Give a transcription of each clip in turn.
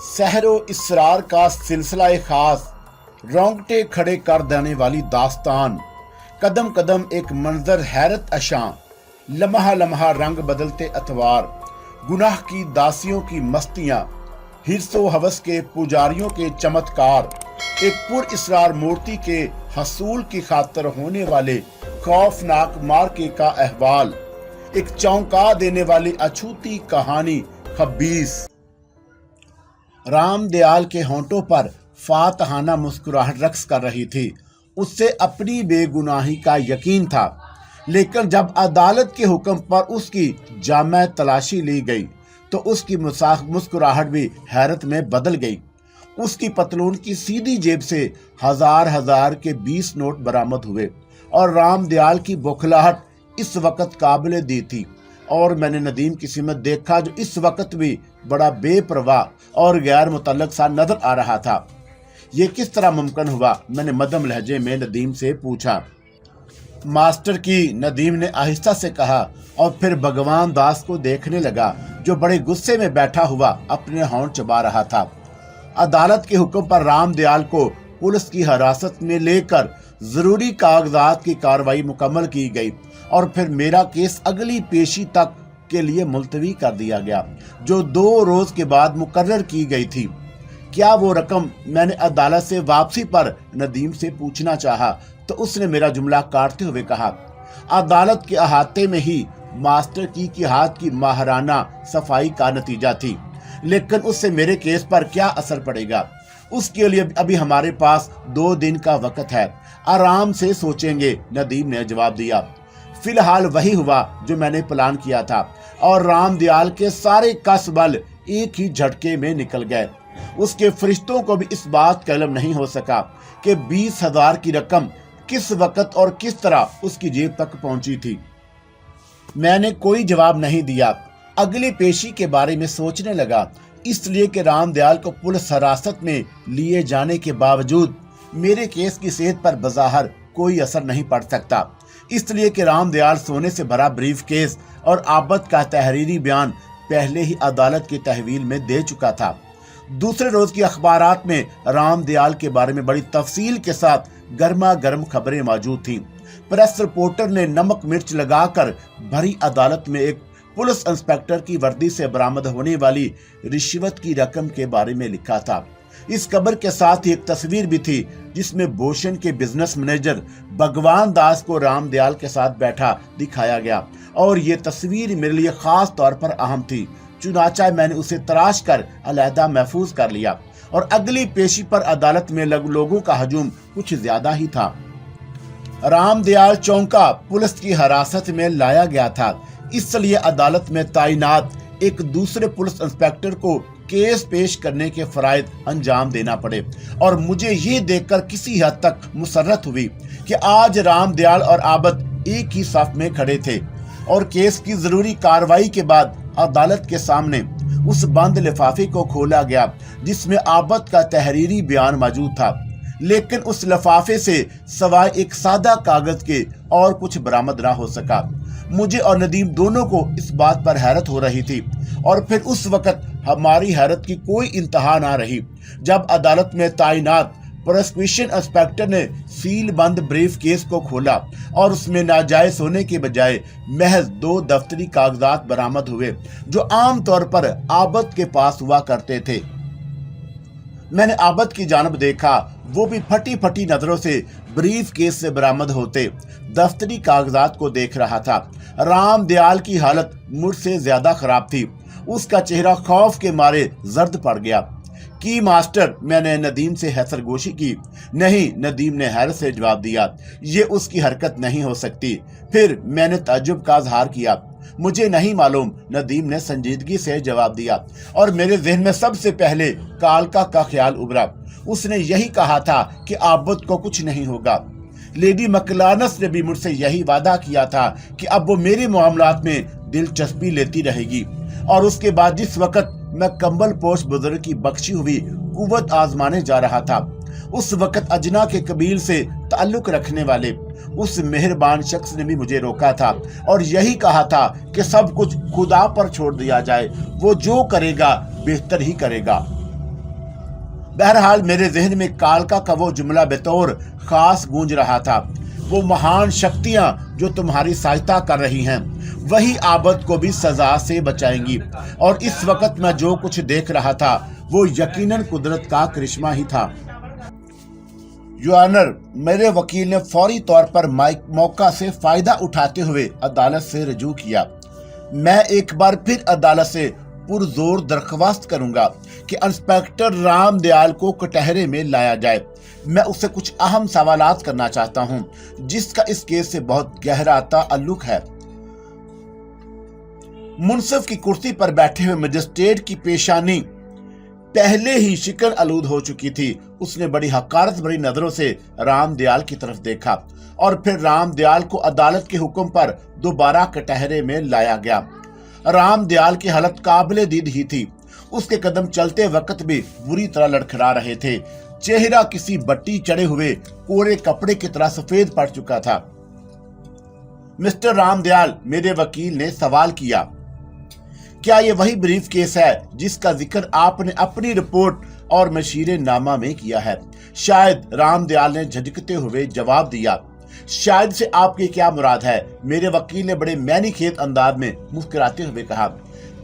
सहर व इसरार का सिलसिला खास, रोंगटे खड़े कर देने वाली दास्तान, कदम कदम एक मंजर हैरत अशां, लम्हा लम्हा रंग बदलते अतवार, गुनाह की दासियों की मस्तियां, हिर्सो हवस के पुजारियों के चमत्कार, एक पुर इसरार मूर्ति के हसूल की खातर होने वाले खौफनाक मार्के का अहवाल, एक चौंका देने वाली अछूती कहानी खबीस। राम दयाल के होंठों पर फातहाना मुस्कुराहट रक्स कर रही थी। उससे अपनी बेगुनाही का यकीन था, लेकिन जब अदालत के हुक्म पर उसकी जामे तलाशी ली गई तो उसकी मुस्कुराहट भी हैरत में बदल गई। उसकी पतलून की सीधी जेब से हजार के 20 नोट बरामद हुए और राम दयाल की बौखलाहट इस वक्त काबिल दी थी। और मैंने नदीम की सिमत देखा जो इस वक्त भी बड़ा बेपरवाह और गैर मुतल्लक सा नजर आ रहा था। ये किस तरह मुमकिन हुआ? मैंने मदम लहजे में नदीम से पूछा। मास्टर की, नदीम ने आहिस्ता से कहा और फिर भगवान दास को देखने लगा जो बड़े गुस्से में बैठा हुआ अपने होंठ चबा रहा था। अदालत के हुक्म पर राम दयाल को पुलिस की हिरासत में लेकर जरूरी कागजात की कार्रवाई मुकम्मल की गई और फिर मेरा केस अगली पेशी तक के लिए मुलतवी कर दिया गया, जो 2 रोज के बाद मुकर्रर की गई थी। क्या वो रकम? मैंने अदालत से वापसी पर नदीम से पूछना चाहा तो उसने मेरा जुमला काटते हुए कहा, अदालत के अहाते में ही मास्टर की हाथ की माहराना सफाई का नतीजा थी, लेकिन उससे मेरे केस पर क्या असर पड़ेगा? उसके लिए अभी हमारे पास 2 दिन का वक्त है, आराम से सोचेंगे, नदीम ने जवाब दिया। फिलहाल वही हुआ जो मैंने प्लान किया था और राम दयाल के सारे कसबल एक ही झटके में निकल गए। उसके फरिश्तों को भी इस बात का इल्म नहीं हो सका कि 20,000 की रकम किस वक्त और किस तरह उसकी जेब तक पहुंची थी। मैंने कोई जवाब नहीं दिया। अगली पेशी के बारे में सोचने लगा, इसलिए कि राम दयाल को पुलिस हिरासत में लिए जाने के बावजूद मेरे केस की सेहत पर बज़ाहिर कोई असर नहीं पड़ सकता, इसलिए कि राम दयाल सोने से भरा ब्रीफ केस और आबद का तहरीरी बयान पहले ही अदालत की तहवील में दे चुका था। दूसरे रोज की अखबारात में राम दयाल के बारे में बड़ी तफसील के साथ गर्मा गर्म खबरें मौजूद थीं। प्रेस रिपोर्टर ने नमक मिर्च लगाकर भरी अदालत में एक पुलिस इंस्पेक्टर की वर्दी से बरामद होने वाली रिश्वत की रकम के बारे में लिखा था। इस खबर के साथ ही एक तस्वीर भी थी जिसमें भूषण के बिजनेस मैनेजर भगवान दास को राम दयाल के साथ बैठा दिखाया गया और ये तस्वीर मेरे लिए खास तौर पर अहम थी। चुनाचा मैंने उसे तराश कर अलहदा महफूज कर लिया और अगली पेशी पर अदालत में लोगों का हजूम कुछ ज्यादा ही था। राम दयाल चौंका पुलिस की हिरासत में लाया गया था, इसलिए अदालत में तैनात एक दूसरे पुलिस इंस्पेक्टर को केस पेश करने के फराइज अंजाम देना पड़े और मुझे ये देखकर किसी हद तक मुसर्रत हुई कि आज राम दयाल और आबद एक ही सफ में खड़े थे और केस की जरूरी कार्रवाई के बाद अदालत के सामने उस बंद लिफाफे को खोला गया जिसमें आबद का तहरीरी बयान मौजूद था, लेकिन उस लिफाफे से सवाए एक सादा कागज के और कुछ बरामद ना हो सका। मुझे और नदीम दोनों को इस बात पर हैरत हो रही थी और फिर उस वक्त हमारी हैरत की कोई इंतहा ना रही जब अदालत में तैनात प्रोसिक्यूशन इंस्पेक्टर ने सील बंद ब्रीफ केस को खोला और उसमें नाजायज होने के बजाय महज 2 दफ्तरी कागजात बरामद हुए जो आम तौर पर आबद के पास हुआ करते थे। मैंने आबद की जानब देखा, वो भी फटी फटी नजरों से ब्रीफ केस से बरामद होते दफ्तरी कागजात को देख रहा था। राम दयाल की हालत मुझसे ज्यादा खराब थी। उसका चेहरा खौफ के मारे जर्द पड़ गया। की मास्टर, मैंने नदीम से हैसरगोशी की। नहीं, नदीम ने हैरत से जवाब दिया, ये उसकी हरकत नहीं हो सकती। फिर मैंने ताज्जुब का इजहार किया। मुझे नहीं मालूम, नदीम ने संजीदगी से जवाब दिया और मेरे जहन में सबसे पहले कालका का ख्याल उभरा। उसने यही कहा था कि आबद को कुछ नहीं होगा। लेडी मकलानस ने भी मुझसे यही वादा किया था कि अब वो मेरे मामलात में दिलचस्पी लेती रहेगी और उसके बाद जिस वक्त मैं कंबल पोश बुजुर्ग की बख्शी हुई कुव्वत आजमाने जा रहा था, उस वक्त अजना के कबील से ताल्लुक रखने वाले उस मेहरबान शख्स ने भी मुझे रोका था और यही कहा था कि सब कुछ खुदा पर छोड़ दिया जाए, वो जो करेगा बेहतर ही करेगा। बहरहाल मेरे जहन में कालका का वो जुमला बतौर खास गूंज रहा था, वो महान शक्तियां जो तुम्हारी सहायता कर रही हैं वही आबद को भी सजा से बचाएंगी। और इस वक्त मैं जो कुछ देख रहा था वो यकीनन कुदरत का करिश्मा ही था। योर ऑनर, मेरे वकील ने फौरी तौर पर मौका से फायदा उठाते हुए अदालत से रजू किया। मैं एक बार फिर अदालत से पुरजोर दरख्वास्त करूंगा कि इंस्पेक्टर राम दयाल को कटहरे में लाया जाए। मैं उससे कुछ अहम सवालात करना चाहता हूं जिसका इस केस से बहुत गहरा ताल्लुक है। मुंसिफ की कुर्सी पर बैठे हुए मजिस्ट्रेट की पेशानी पहले ही शिकन आलूद हो चुकी थी। उसने बड़ी हकारत भरी नजरों से राम दयाल की तरफ देखा और फिर राम दयाल को अदालत के हुक्म पर दोबारा कटहरे में लाया गया। राम दयाल की हालत काबिले दीद ही थी। उसके कदम चलते वक्त भी बुरी तरह लड़खड़ा रहे थे। चेहरा किसी बट्टी चढ़े हुए कोरे कपड़े की तरह सफेद पड़ चुका था। मिस्टर राम दयाल, मेरे वकील ने सवाल किया, क्या ये वही ब्रीफ केस है जिसका जिक्र आपने अपनी रिपोर्ट और मशीरे नामा में किया है? शायद, राम दयाल ने झिझकते हुए जवाब दिया। शायद से आपकी क्या मुराद है? मेरे वकील ने बड़े मैनीखेत अंदाज में मुस्कुराते हुए कहा,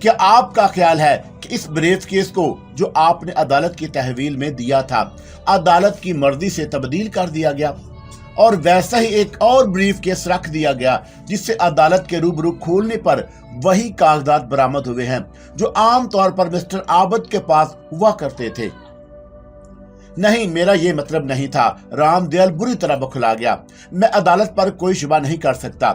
क्या आपका ख्याल है कि इस ब्रीफ केस को जो आपने अदालत की तहवील में दिया था अदालत की मर्जी से तब्दील कर दिया गया और वैसा ही एक और ब्रीफ केस रख दिया गया जिससे अदालत के रूबरू खोलने पर वही कागजात बरामद हुए हैं जो आम तौर पर मिस्टर आबद के पास हुआ करते थे? नहीं, मेरा ये मतलब नहीं था। राम दयाल बुरी तरह बौखला गया। मैं अदालत पर कोई शुबा नहीं कर सकता।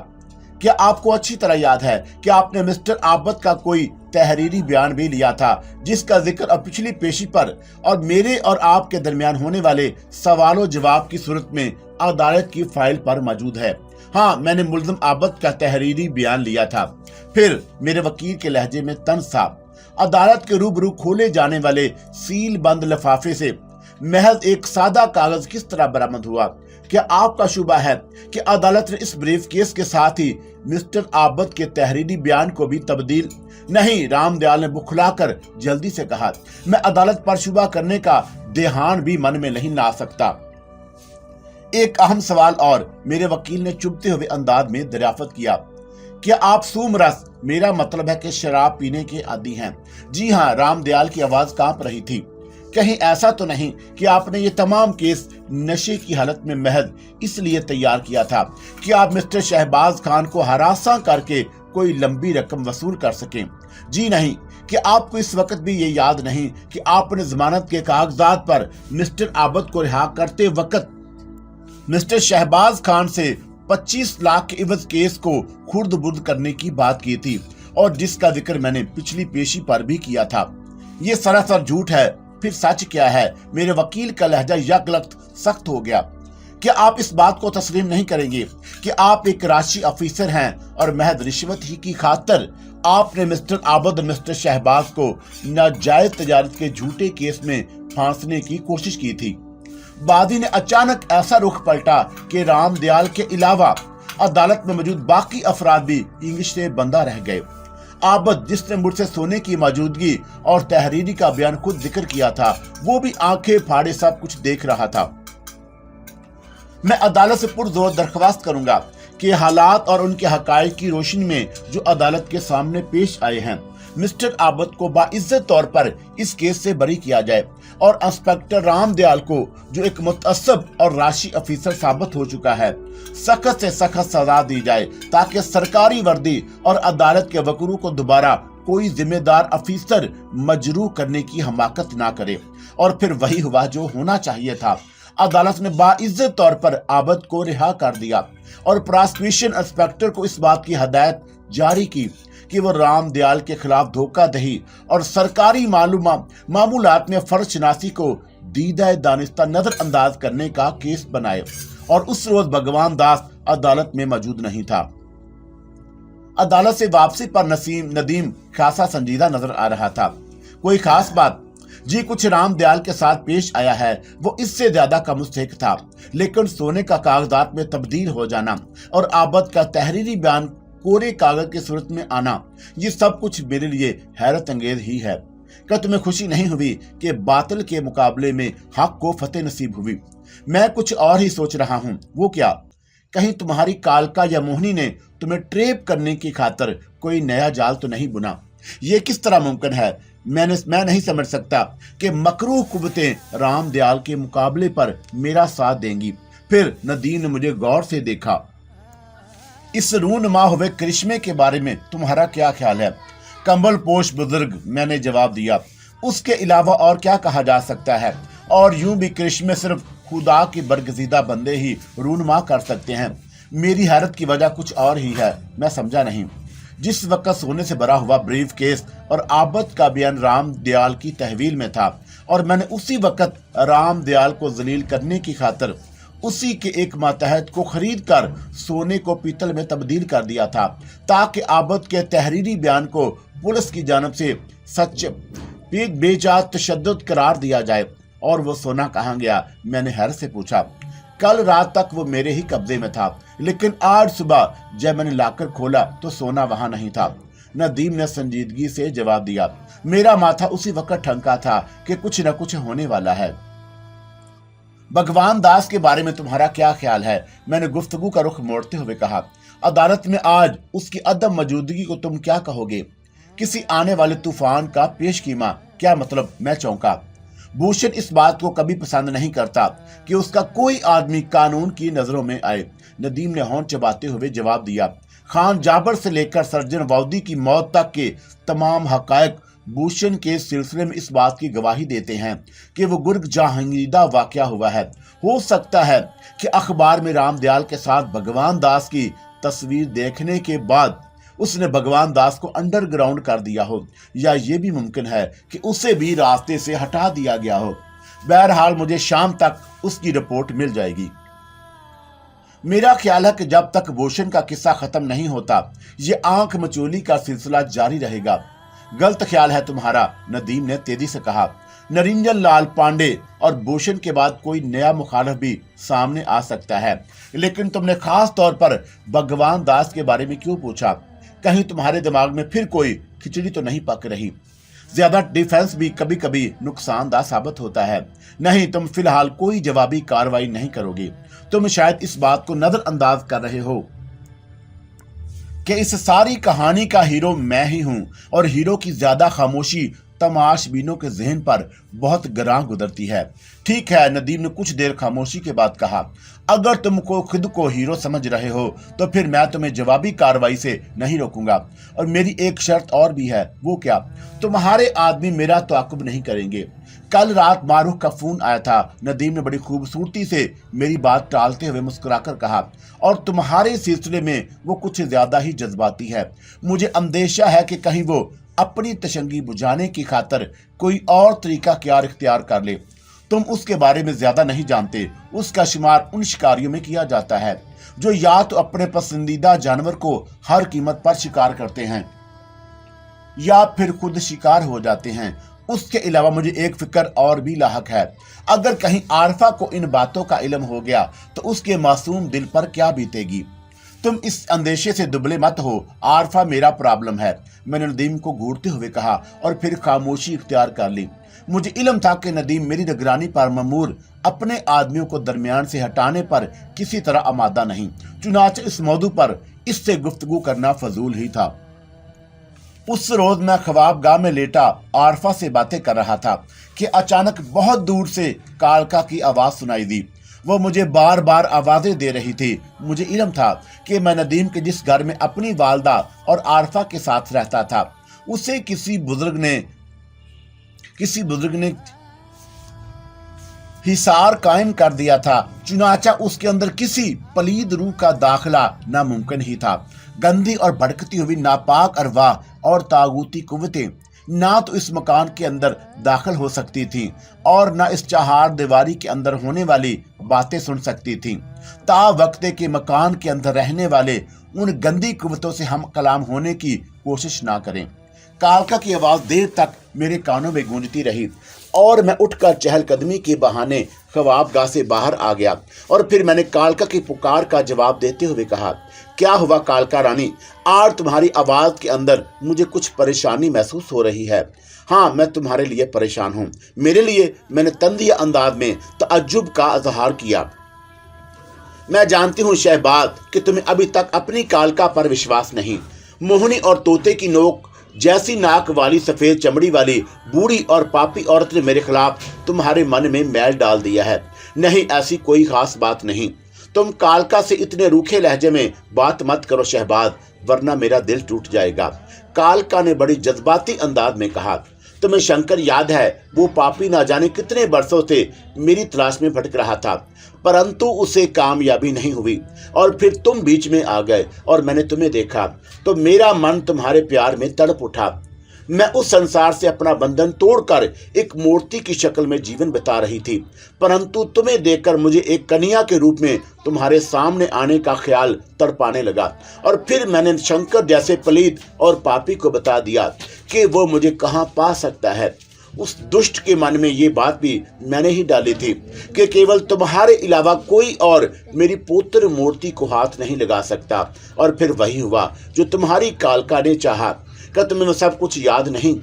क्या आपको अच्छी तरह याद है कि आपने मिस्टर आबद का कोई तहरीरी बयान भी लिया था जिसका जिक्र अब पिछली पेशी पर और मेरे और आपके दरमियान होने वाले सवालों जवाब की सूरत में अदालत की फाइल पर मौजूद है? हाँ, मैंने मुल्ज़िम आबद का तहरीरी बयान लिया था। फिर मेरे वकील के लहजे में तंज था। अदालत के रूबरू खोले जाने वाले सील बंद लिफाफे से महज एक सादा कागज किस तरह बरामद हुआ? क्या आपका शुबा है कि अदालत ने इस ब्रीफ केस के साथ ही मिस्टर आबद के तहरीरी बयान को भी तब्दील? नहीं, राम दयाल ने बुखलाकर जल्दी से कहा, मैं अदालत पर शुबा करने का देहान भी मन में नहीं ला सकता। एक अहम सवाल और, मेरे वकील ने चुभते हुए अंदाज में दरियाफ्त किया, क्या आप सूमरस, मेरा मतलब है कि शराब पीने के आदी हैं? जी हाँ, राम दयाल की आवाज कांप रही थी। कहीं ऐसा तो नहीं कि आपने ये तमाम केस नशे की हालत में महज इसलिए तैयार किया था कि आप मिस्टर शहबाज खान को हरासा करके कोई लंबी रकम वसूल कर सकें? जी नहीं। कि आपको इस वक्त भी ये याद नहीं कि आपने जमानत के कागजात पर मिस्टर आबद को रिहा करते वक्त मिस्टर शहबाज खान से 25 लाख के इवज केस को खुर्द बुर्द करने की बात की थी और जिसका जिक्र मैंने पिछली पेशी पर भी किया था? ये सरासर झूठ है। फिर सच क्या है? मेरे वकील का लहजा यकलख्त सख्त हो गया। क्या आप इस बात को तस्लीम नहीं करेंगे कि आप एक राशि अफीसर हैं और महज रिश्वत ही की खातिर आपने मिस्टर आबद और मिस्टर शहबाज को नाजायज तजारत के झूठे केस में फांसने की कोशिश की थी? बादी ने अचानक ऐसा रुख पलटा कि राम दयाल के अलावा अदालत में मौजूद बाकी अफराद भी इंग्लिश से बंदा रह गए। आबद, जिसने मुझसे सोने की मौजूदगी और तहरीरी का बयान खुद जिक्र किया था, वो भी आंखें फाड़े सब कुछ देख रहा था। मैं अदालत से पुरजोर दरख्वास्त करूंगा कि हालात और उनके हकायक की रोशनी में जो अदालत के सामने पेश आए हैं, मिस्टर आबद को बाइज्जत तौर पर इस केस से बरी किया जाए और इंस्पेक्टर राम दयाल को, जो एक मुतअस्सब और राशि अफीसर साबित हो चुका है, सख्त से सख्त सजा दी जाए ताकि सरकारी वर्दी और अदालत के वकरू को दोबारा कोई जिम्मेदार अफीसर मजरूह करने की हमाकत ना करे। और फिर वही हुआ जो होना चाहिए था। अदालत ने बाइज्जत तौर पर आबद को रिहा कर दिया और प्रोसिक्यूशन इंस्पेक्टर को इस बात की हदायत जारी की कि वो राम दयाल के खिलाफ धोखाधड़ी और सरकारी मामूलात में फर्ज शनासी को दीदा दानिस्ता नजरअंदाज करने का केस बनाए। और उस रोज भगवान दास अदालत में मौजूद नहीं था। अदालत से वापसी पर नदीम खासा संजीदा नजर आ रहा था। कोई खास बात? जी, कुछ राम दयाल के साथ पेश आया है वो इससे ज्यादा का मुस्तहिक था, लेकिन सोने का कागजात में तब्दील हो जाना और आबद का तहरीरी बयान कोरे कागज की सूरत में आना, ये सब कुछ मेरे लिए हैरत अंगेज ही है। क्या तुम्हें खुशी नहीं हुई कि बातिल के मुकाबले में हक को फतेह नसीब हुई? मैं कुछ और ही सोच रहा हूँ। वो क्या? कहीं तुम्हारी कालका या मोहिनी ने तुम्हें ट्रेप करने की खातिर कोई नया जाल तो नहीं बुना? ये किस तरह मुमकिन है? मैं नहीं समझ सकता कि मकरूह कुव्वतें राम दयाल के मुकाबले पर मेरा साथ देंगी। फिर नदीम ने मुझे गौर से देखा। इस रूनुमा हुए करिश्मे के बारे में तुम्हारा क्या ख्याल है? कंबल पोश बुजुर्ग, मैंने जवाब दिया। उसके अलावा और क्या कहा जा सकता है? और यूं भी करिश्मे सिर्फ खुदा के बरगजीदा बंदे ही रूनुमा कर सकते हैं। मेरी हैरत की वजह कुछ और ही है। मैं समझा नहीं। जिस वक्त सोने से भरा हुआ ब्रीफ केस और आबद का बयान राम दयाल की तहवील में था और मैंने उसी वक्त राम दयाल को जलील करने की खातिर उसी के एक मातहत को खरीद कर सोने को पीतल में तब्दील कर दिया था ताकि आबद के तहरीरी बयान को पुलिस की जानब से सच बेजा तशद्दुद करार दिया जाए। और वो सोना कहाँ गया? मैंने हैरत से पूछा। कल रात तक वो मेरे ही कब्जे में था, लेकिन आज सुबह जब मैंने लाकर खोला तो सोना वहां नहीं था। नदीम ने संजीदगी से जवाब दिया। मेरा माथा उसी वक्त ठनका था कि कुछ न कुछ होने वाला है। भगवान दास के बारे में तुम्हारा क्या ख्याल है? मैंने गुफ्तगू का रुख मोड़ते हुए कहा। अदालत में आज उसकी अदम मौजूदगी को तुम क्या कहोगे? किसी आने वाले तूफान का पेशकीमा? क्या मतलब? मैं चौंका। भूषण इस बात को कभी पसंद नहीं करता कि उसका कोई आदमी कानून की नजरों में आए। नदीम ने होंठ चबाते हुए जवाब दिया। खान जाबर से लेकर सर्जन वाउदी की मौत तक के तमाम हकायक भूषण के सिलसिले में इस बात की गवाही देते हैं कि वो गुर्ग जहांगीरदा वाकया हुआ है। हो सकता है कि अखबार में राम दयाल के साथ भगवान दास की तस्वीर देखने के बाद उसने भगवान दास को अंडरग्राउंड कर दिया हो, या ये भी मुमकिन है कि उसे भी रास्ते से हटा दिया गया हो। बहरहाल मुझे शाम तक उसकी रिपोर्ट मिल जाएगी। मेरा ख्याल है कि जब तक भूषण का किस्सा खत्म नहीं होता ये आंख मचोली का सिलसिला जारी रहेगा। गलत ख्याल है तुम्हारा, नदीम ने तेजी से कहा। नरिंजन लाल पांडे और भूषण के बाद कोई नया मुखालिफ भी सामने आ सकता है, लेकिन तुमने खास तौर पर भगवान दास के बारे में क्यों पूछा? कहीं तुम्हारे दिमाग में फिर कोई खिचड़ी तो नहीं पक रही? ज्यादा डिफेंस भी कभी कभी नुकसानदाह साबित होता है। नहीं, तुम फिलहाल कोई जवाबी कार्रवाई नहीं करोगे। तुम शायद इस बात को नजरअंदाज कर रहे हो कि इस सारी कहानी का हीरो मैं ही हूं और हीरो की ज्यादा खामोशी तमाशबीनों के जहन पर बहुत गरां गुजरती है। ठीक है, नदीम ने कुछ देर खामोशी के बाद कहा। अगर तुमको खुद को हीरो समझ रहे हो तो फिर मैं तुम्हें जवाबी कार्रवाई से नहीं रोकूंगा। और मेरी एक शर्त और भी है। वो क्या? तुम्हारे आदमी मेरा ताकुब नहीं करेंगे। कल रात मारूख का फोन आया था। नदीम ने बड़ी खूबसूरती से मेरी बात टालते हुए मुस्कुराकर कहा। और तुम्हारे सिलसिले में वो कुछ ज्यादा ही जज्बाती है। मुझे अंदेशा है कि कहीं वो अपनी तशंगी बुझाने की खातिर कोई और तरीका ख्याल इख्तियार कर ले। तुम उसके बारे में ज्यादा नहीं जानते। उसका शुमार उन शिकारियों में किया जाता है जो या तो अपने पसंदीदा जानवर को हर कीमत पर शिकार करते हैं या फिर खुद शिकार हो जाते हैं। उसके अलावा मुझे एक फिक्र और भी लाहक है। अगर कहीं आरफा को इन बातों का इल्म हो गया तो उसके मासूम दिल पर क्या बीतेगी? तुम इस अंदेशे से दुबले मत हो। आरफा मेरा प्रॉब्लम है, मैंने नदीम को घूरते हुए कहा और फिर खामोशी इख्तियार कर ली। मुझे इल्म था कि नदीम मेरी निगरानी पर ममूर अपने आदमियों को दरमियान से हटाने पर किसी तरह आमादा नहीं। चुनाचे इस मौजू पर इससे गुफ्तगू करना फजूल ही था। उस रोज मैं ख्वाबगाह में लेटा आरफा से बातें कर रहा था कि अचानक बहुत दूर से कालका की आवाज सुनाई दी। वो मुझे बार बार आवाजें दे रही थी। मुझे इल्म था कि मैं नदीम के जिस घर में अपनी वालदा और आरफा के साथ रहता था उसे किसी बुजुर्ग ने हिसार कायम कर दिया था। चुनाचा उसके अंदर किसी पलीद रूह का दाखिला नामुमकिन ही था। गंदी और भड़कती हुई नापाक अरवाह और तागूती कुव्वतें ना तो इस मकान के अंदर दाखिल हो सकती थीं और ना इस चहार दीवारी के अंदर होने वाली बातें सुन सकती थीं। ता वक्ते के मकान के अंदर रहने वाले उन गंदी कुव्वतों से हम कलाम होने की कोशिश ना करें। कालका की आवाज देर तक मेरे कानों में गूंजती रही और मैं उठकर चहलकदमी के बहाने ख्वाबगाह से बाहर आ गया। और फिर मैंने कालका की पुकार का जवाब देते हुए कहा, क्या हुआ कालका रानी? आज तुम्हारी आवाज के अंदर मुझे कुछ परेशानी महसूस हो रही है। हाँ, मैं तुम्हारे लिए परेशान हूँ। मेरे लिए? मैंने तंदिया अंदाज में तअज्जुब का इजहार किया। मैं जानती हूँ शहबाज कि तुम्हें अभी तक अपनी कालका पर विश्वास नहीं। मोहिनी और तोते की नोक जैसी नाक वाली सफेद चमड़ी वाली बूढ़ी और पापी औरत ने मेरे खिलाफ तुम्हारे मन में मैल डाल दिया है। नहीं, ऐसी कोई खास बात नहीं। तुम कालका से इतने रूखे लहजे में बात मत करो शहबाज, वरना मेरा दिल टूट जाएगा। कालका ने बड़ी जज्बाती अंदाज में कहा, तुम्हें शंकर याद है? वो पापी ना जाने कितने बरसों से मेरी तलाश में भटक रहा था, परंतु उसे कामयाबी नहीं हुई। और फिर तुम बीच में आ गए और मैंने तुम्हें देखा तो मेरा मन तुम्हारे प्यार में तड़प उठा। मैं उस संसार से अपना बंधन तोड़कर एक मूर्ति की शक्ल में जीवन बिता रही थी, परंतु तुम्हें देखकर मुझे एक कन्या के रूप में तुम्हारे सामने आने का ख्याल तड़पाने लगा। और फिर मैंने शंकर जैसे पलीत और पापी को बता दिया कि वो मुझे कहाँ पा सकता है। उस दुष्ट के मन में ये बात भी मैंने ही डाली थी कि केवल तुम्हारे अलावा कोई और मेरी पुत्र मूर्ति को हाथ नहीं लगा सकता। और फिर वही हुआ जो तुम्हारी कालका ने चाहा। क्या तुम्हें सब कुछ याद नहीं?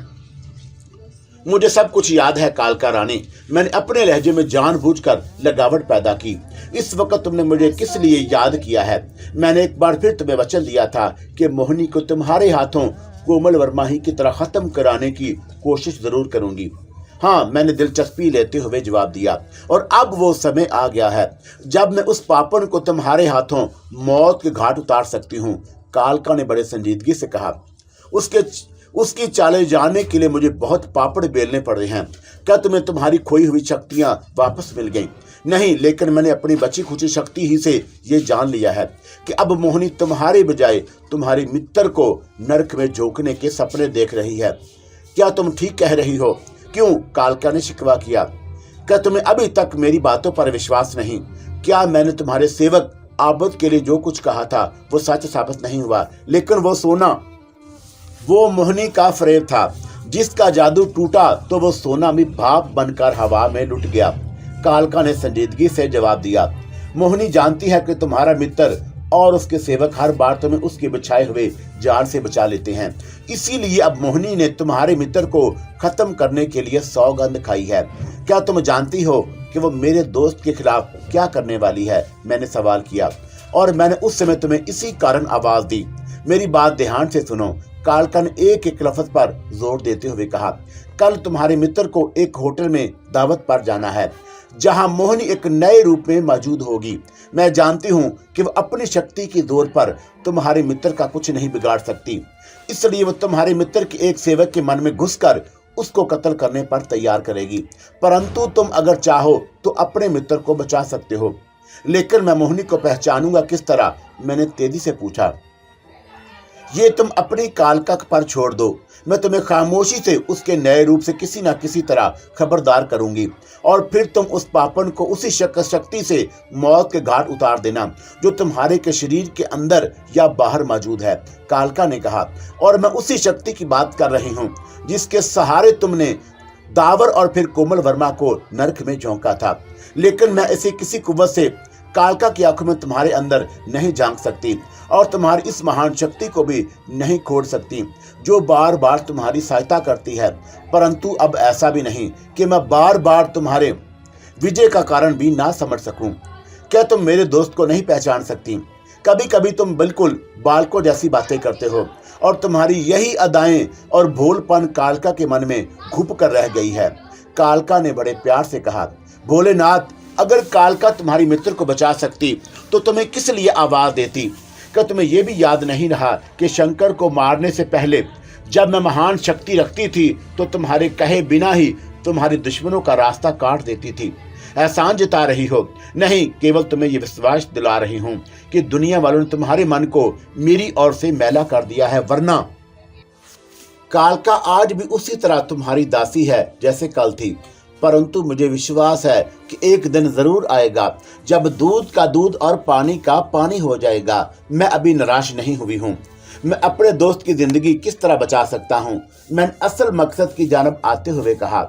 मुझे सब कुछ याद है कालका रानी। मैंने अपने लहजे में जानबूझकर लगावट पैदा की। इस वक्त तुमने मुझे किस लिए याद किया है? मैंने एक बार फिर तुम्हें वचन दिया था कि मोहिनी को तुम्हारे हाथों कोमल वर्मा ही की तरह खत्म कराने की कोशिश जरूर करूंगी। हाँ, मैंने दिलचस्पी लेते हुए जवाब दिया। और अब वो समय आ गया है जब मैं उस पापन को तुम्हारे हाथों मौत के घाट उतार सकती हूँ। कालका ने बड़े संजीदगी से कहा, उसकी चाले जाने के लिए मुझे बहुत पापड़ बेलने पड़े हैं। क्या तुम्हें तुम्हारी खोई हुई शक्तियां वापस मिल गईं? नहीं, लेकिन मैंने अपनी बची खुची शक्ति ही से ये जान लिया है कि अब मोहिनी तुम्हारे बजाय तुम्हारी मित्र को नरक में झोंकने के सपने देख रही है। क्या तुम ठीक कह रही हो? क्यों? कालका ने शिकवा किया। क्या तुम्हें अभी तक मेरी बातों पर विश्वास नहीं? क्या मैंने तुम्हारे सेवक आबद के लिए जो कुछ कहा था वो सच साबित नहीं हुआ? लेकिन वो सोना, वो मोहिनी का फरेब था। जिसका जादू टूटा तो वो सोना भी भाप बनकर हवा में लुट गया। कालका ने संजीदगी से जवाब दिया, मोहिनी जानती है कि तुम्हारा मित्र और उसके सेवक हर बार तुम्हें उसके बिछाए हुए जाल से बचा लेते हैं। इसीलिए अब मोहिनी ने तुम्हारे मित्र को खत्म करने के लिए सौगंध खाई है। क्या तुम जानती हो कि वो मेरे दोस्त के खिलाफ क्या करने वाली है? मैंने सवाल किया। और मैंने उस समय तुम्हें इसी कारण आवाज दी। मेरी बात ध्यान से सुनो। कालका ने एक एक लफ्ज पर जोर देते हुए कहा, कल तुम्हारे मित्र को एक होटल में दावत पर जाना है जहां मोहिनी एक नए रूप में मौजूद होगी। मैं जानती हूं कि वो अपनी शक्ति की जोर पर तुम्हारे मित्र का कुछ नहीं बिगाड़ सकती, इसलिए वो तुम्हारे मित्र के एक सेवक के मन में घुसकर उसको कत्ल करने पर तैयार करेगी। परंतु तुम अगर चाहो तो अपने मित्र को बचा सकते हो। लेकिन मैं मोहिनी को पहचानूंगा किस तरह? मैंने तेजी से पूछा। ये तुम अपनी कालका पर छोड़ दो। मैं तुम्हें खामोशी से उसके नए रूप से किसी न किसी तरह खबरदार करूंगी और फिर तुम उस पापन को उसी शक्ति से मौत के घाट उतार देना जो तुम्हारे के शरीर के अंदर या बाहर मौजूद है। कालका ने कहा, और मैं उसी शक्ति की बात कर रही हूँ जिसके सहारे तुमने दावर और फिर कोमल वर्मा को नरक में झोंका था। लेकिन मैं ऐसी किसी कुव्वत से कालका की आंखों में तुम्हारे अंदर नहीं झांक सकती और तुम्हारी इस महान शक्ति को भी नहीं खोड़ सकती जो बार बार तुम्हारी सहायता करती है। परंतु अब ऐसा भी नहीं कि मैं बार बार तुम्हारे विजय का कारण भी ना समझ सकूं। क्या तुम मेरे दोस्त को नहीं पहचान सकती? कभी कभी तुम बिल्कुल बालकों जैसी बातें करते हो और तुम्हारी यही अदाएं और भोलपन कालका के मन में घुप कर रह गई है। कालका ने बड़े प्यार से कहा, भोलेनाथ, अगर कालका तुम्हारी मित्र को बचा सकती तो तुम्हें किस लिए आवाज देती? क्या तुम्हें यह भी याद नहीं रहा कि शंकर को मारने से पहले जब मैं महान शक्ति रखती थी तो तुम्हारे कहे बिना ही तुम्हारे दुश्मनों का रास्ता काट देती थी? एहसान जता रही हो? नहीं, केवल तुम्हें यह विश्वास दिला रही हूं कि दुनिया वालों ने तुम्हारे मन को मेरी ओर से मैला कर दिया है, वरना कालका आज भी उसी तरह तुम्हारी दासी है जैसे कल थी। परंतु मुझे विश्वास है कि एक दिन जरूर आएगा जब दूध का दूध और पानी का पानी हो जाएगा। मैं अभी निराश नहीं हुई हूँ। मैं अपने दोस्त की जिंदगी किस तरह बचा सकता हूँ। मैंने असल मकसद की जानब आते हुए कहा,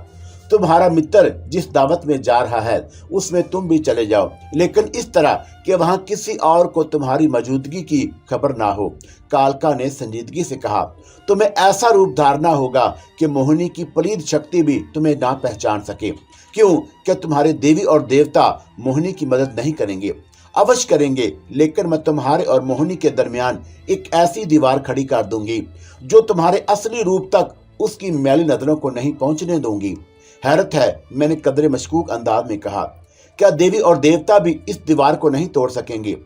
तुम्हारा मित्र जिस दावत में जा रहा है उसमें तुम भी चले जाओ, लेकिन इस तरह कि वहां किसी और को तुम्हारी मौजूदगी की खबर ना हो। कालका ने संजीदगी से कहा, तुम्हें ऐसा रूप धारना होगा कि मोहिनी की पलीद शक्ति भी तुम्हें ना पहचान सके। क्यों? क्या तुम्हारे देवी और देवता मोहिनी की मदद नहीं करेंगे? अवश्य करेंगे, लेकिन मैं तुम्हारे और मोहिनी के दरमियान एक ऐसी दीवार खड़ी कर दूंगी जो तुम्हारे असली रूप तक उसकी मैली नजरों को नहीं पहुंचने दूंगी। हैरत है, मैंने कदरे मशकूक अंदाज में कहा, क्या देवी और देवता भी इस दीवार को नहीं तोड़ सकेंगे?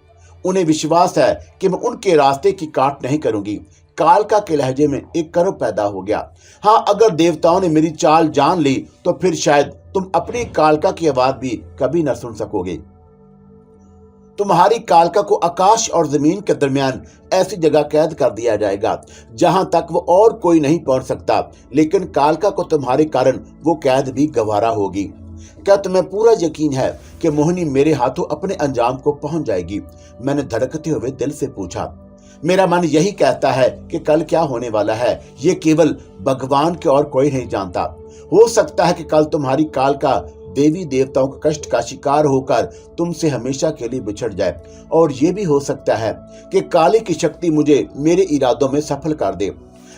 उन्हें विश्वास है कि मैं उनके रास्ते की काट नहीं करूंगी। कालका के लहजे में एक करब पैदा हो गया। हाँ, अगर देवताओं ने मेरी चाल जान ली तो फिर शायद तुम अपनी कालका की आवाज भी कभी न सुन सकोगे। तुम्हारी कालका को आकाश और जमीन के दरमियान ऐसी जगह कैद कर दिया जाएगा जहां तक वो और कोई नहीं पहुंच सकता, लेकिन कालका को तुम्हारे कारण वो कैद भी गवारा होगी। क्या तुम्हें पूरा यकीन है कि मोहिनी मेरे हाथों अपने अंजाम को पहुंच जाएगी? मैंने धड़कते हुए दिल से पूछा। मेरा मन यही कहता है कि कल क्या होने वाला है ये केवल भगवान के और कोई नहीं जानता। हो सकता है कि कल तुम्हारी कालका देवी देवताओं के कष्ट का शिकार होकर तुमसे हमेशा के लिए बिछड़ जाए, और ये भी हो सकता है कि काली की शक्ति मुझे मेरे इरादों में सफल कर दे।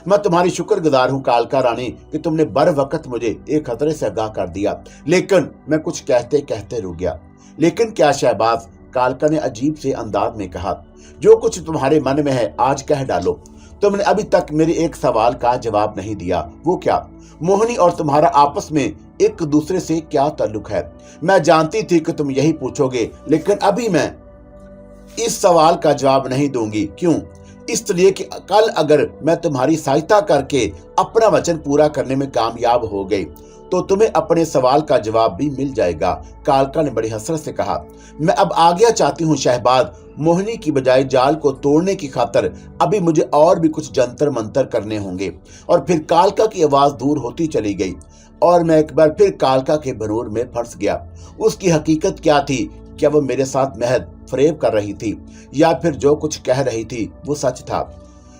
मैं तुम्हारी शुक्रगुजार हूँ कालका रानी कि तुमने बर वक्त मुझे एक खतरे से आगाह कर दिया। लेकिन मैं कुछ कहते कहते रुक गया। लेकिन क्या शहबाज? कालका ने अजीब से अंदाज में कहा, जो कुछ तुम्हारे मन में है आज कह डालो। तुमने अभी तक मेरे एक सवाल का जवाब नहीं दिया। वो क्या? मोहिनी और तुम्हारा आपस में एक दूसरे से क्या ताल्लुक है? मैं जानती थी कि तुम यही पूछोगे, लेकिन अभी मैं इस सवाल का जवाब नहीं दूंगी। क्यों? इसलिए कि कल अगर मैं तुम्हारी सहायता करके अपना वचन पूरा करने में कामयाब हो गई तो तुम्हें अपने सवाल का जवाब भी मिल जाएगा। कालका ने बड़ी हसरत से कहा, मैं अब आज्ञा चाहती हूँ शहबाज। मोहिनी की बजाय जाल को तोड़ने की खातर अभी मुझे और भी कुछ जंतर मंतर करने होंगे। और फिर कालका की आवाज दूर होती चली गई और मैं एक बार फिर कालका के भनूर में फंस गया। उसकी हकीकत क्या थी? क्या वो मेरे साथ महज फरेब कर रही थी या फिर जो कुछ कह रही थी वो सच था?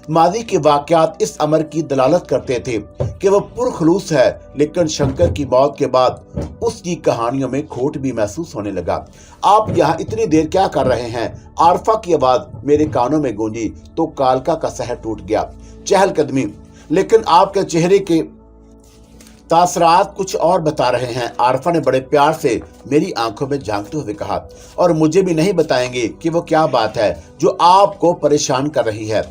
माजी के वाकयात इस अमर की दलालत करते थे कि वह पुरखलूस है, लेकिन शंकर की मौत के बाद उसकी कहानियों में खोट भी महसूस होने लगा। आप यहाँ इतनी देर क्या कर रहे हैं? आरफा की आवाज मेरे कानों में गूंजी तो कालका का सहर टूट गया। चहलकदमी, लेकिन आपके चेहरे के तासरात कुछ और बता रहे हैं। आरफा ने बड़े प्यार से मेरी आंखों में झांकते हुए कहा, और मुझे भी नहीं बताएंगे कि वो क्या बात है जो आपको परेशान कर रही है?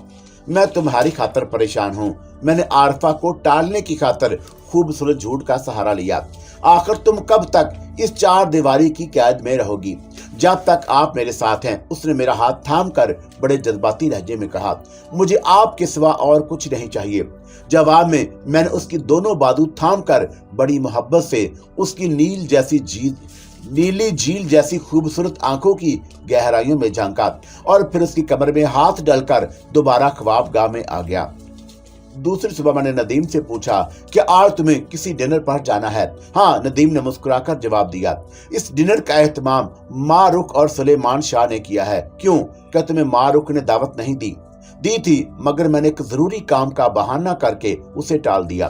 मैं तुम्हारी खातर परेशान हूँ। मैंने आरफा को टालने की खातर खूबसूरत झूठ का सहारा लिया। आखिर तुम कब तक इस चार दीवारी की कैद में रहोगी? जब तक आप मेरे साथ हैं। उसने मेरा हाथ थाम कर बड़े जज्बाती लहजे में कहा, मुझे आपके सिवा और कुछ नहीं चाहिए। जवाब में मैंने उसकी दोनों बाजू थाम कर बड़ी मोहब्बत से उसकी नीली झील जैसी खूबसूरत आंखों की गहराइयों में झांका और फिर उसकी कमर में हाथ डालकर दोबारा ख्वाबगाह में आ गया। दूसरी सुबह मैंने नदीम से पूछा कि आज तुम्हें किसी डिनर पर जाना है? हाँ, नदीम ने मुस्कुराकर जवाब दिया। इस डिनर का एहतमाम मारुख और सुलेमान शाह ने किया है। क्यों? क्या तुम्हें मारुख ने दावत नहीं दी? दी थी, मगर मैंने एक जरूरी काम का बहाना करके उसे टाल दिया।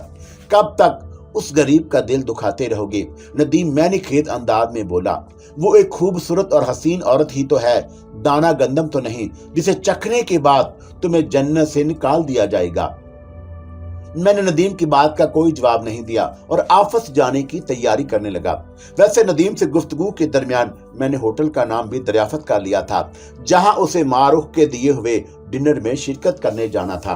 कब तक उस गरीब का दिल दुखाते रहोगे? नदीम मैंने खेत अंदाज में बोला। वो एक खूबसूरत और हसीन औरत ही तो है, दाना गंदम तो नहीं जिसे चखने के बाद तुम्हें जन्नत से निकाल दिया जाएगा। मैंने नदीम की बात का कोई जवाब नहीं दिया और ऑफिस जाने की तैयारी करने लगा। वैसे नदीम से गुफ्तगू के दरमियान मैंने होटल का नाम भी दरियाफ्त कर लिया था जहां उसे मारूख के दिए हुए डिनर में शिरकत करने जाना था।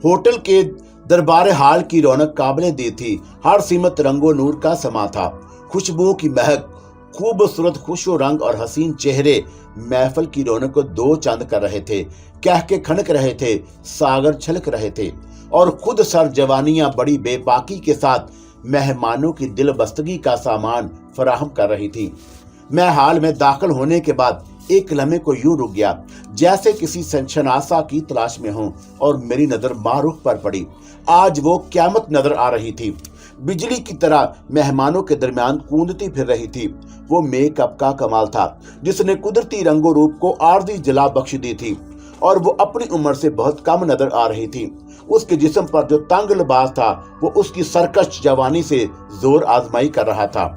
होटल के दरबार हाल की रौनक काबिले दी थी। हर सीमत रंगो नूर का समा था। खुशबुओं की महक, खूबसूरत खुशो रंग और हसीन चेहरे महफिल की रौनक को दो चंद कर रहे थे। कह के खनक रहे थे, सागर छलक रहे थे और खुद सर जवानियां बड़ी बेबाकी के साथ मेहमानों की दिल बस्तगी का सामान फराहम कर रही थी। मैं हाल में दाखिल होने के बाद एक लम्हे को यूं रुक गया जैसे किसी शनासा की तलाश में हूं और मेरी नजर मारूख पर पड़ी। आज वो क्यामत नजर आ रही थी, बिजली की तरह मेहमानों के दरमियान कूदती फिर रही थी। वो मेकअप का कमाल था जिसने कुदरती रंगो रूप को आरजी जला बख्श दी थी। اور وہ اپنی عمر سے بہت کم نظر آ رہی تھی۔ اس کے جسم پر جو تنگ لباس تھا وہ اس کی سرکش جوانی سے زور آزمائی کر رہا تھا۔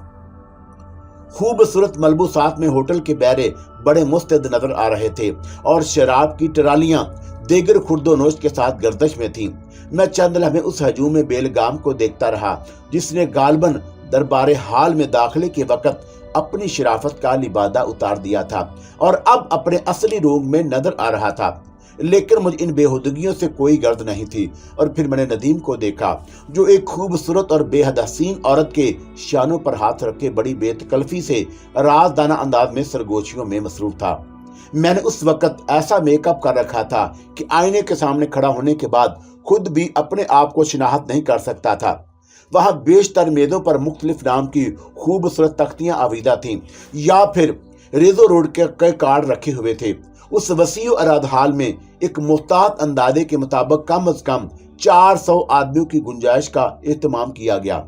خوبصورت ملبوسات میں ہوٹل کے بیرے بڑے مستعد نظر آ رہے تھے اور شراب کی ٹرالیاں دیگر خورد و نوش کے ساتھ گردش میں تھیں۔ میں چند لمحے اس ہجوم میں بیلگام کو دیکھتا رہا جس نے غالباً دربار حال میں داخلے کے وقت اپنی شرافت کا لبادہ اتار دیا تھا اور اب اپنے اصلی رونگ میں نظر آ رہا تھا، لیکن مجھے ان بےہودگیوں سے کوئی غرض نہیں تھی۔ اور پھر میں نے ندیم کو دیکھا جو ایک خوبصورت اور بے حد حسین عورت کے شانوں پر ہاتھ رکھے بڑی بے تکلفی سے رازدانہ انداز میں سرگوشیوں میں مصروف تھا۔ میں نے اس وقت ایسا میک اپ کر رکھا تھا کہ آئینے کے سامنے کھڑا ہونے کے بعد خود بھی اپنے آپ کو شناخت نہیں کر سکتا تھا۔ وہاں بیشتر میزوں پر مختلف نام کی خوبصورت تختیاں آویزاں تھیں یا پھر ریزو روڈ کے کارڈ رکھے ہوئے تھے۔ اس وسیع اراد ہال میں ایک محتاط اندازے کے مطابق کم از کم 400 آدمیوں کی گنجائش کا اہتمام کیا گیا۔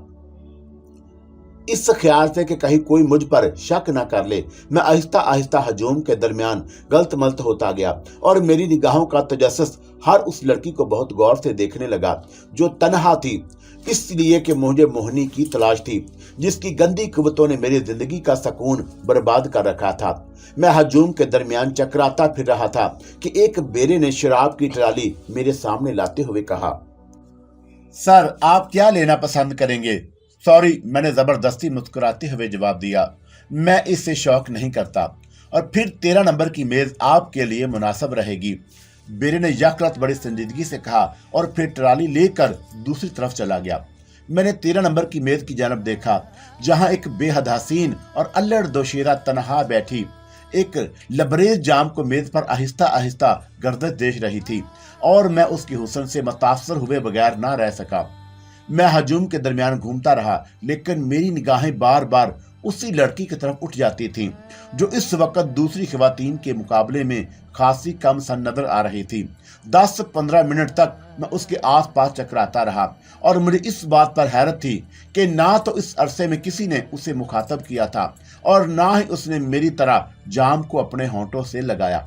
اس خیال سے کہ کہیں کوئی مجھ پر شک نہ کر لے، میں آہستہ آہستہ ہجوم کے درمیان غلط ملت ہوتا گیا اور میری نگاہوں کا تجسس ہر اس لڑکی کو بہت غور سے دیکھنے لگا جو تنہا تھی، اس لیے کہ مجھے موہنی کی تلاش تھی جس کی گندی قوتوں نے میری زندگی کا سکون برباد کر رکھا تھا۔ میں ہجوم کے درمیان چکراتا پھر رہا تھا کہ ایک بیرے نے شراب کی ٹرالی میرے سامنے لاتے ہوئے کہا، سر آپ کیا لینا پسند کریں گے؟ سوری، میں نے زبردستی مسکراتے ہوئے جواب دیا، میں اس سے شوق نہیں کرتا، اور پھر 13 نمبر کی میز آپ کے لیے مناسب رہے گی۔ بیرے نے یک لت بڑی سنجیدگی سے کہا اور پھر ٹرالی لے کر دوسری طرف چلا گیا۔ میں نے 13 نمبر کی میز کی جانب دیکھا جہاں ایک بے حد حسین اور الڑ دوشیرہ تنہا بیٹھی ایک لبریز جام کو میز پر آہستہ آہستہ گردش دیکھ رہی تھی اور میں اس کی حسن سے متاثر ہوئے بغیر نہ رہ سکا۔ میں ہجوم کے درمیان گھومتا رہا لیکن میری نگاہیں بار بار اسی لڑکی کی طرف اٹھ جاتی تھیں جو اس وقت دوسری خواتین کے مقابلے میں خاصی کم سن نظر آ رہی تھی۔ 10-15 منٹ تک میں اس کے آس پاس چکراتا رہا اور مجھے اس بات پر حیرت تھی کہ نہ تو اس عرصے میں کسی نے اسے مخاطب کیا تھا اور نہ ہی اس نے میری طرح جام کو اپنے ہونٹوں سے لگایا۔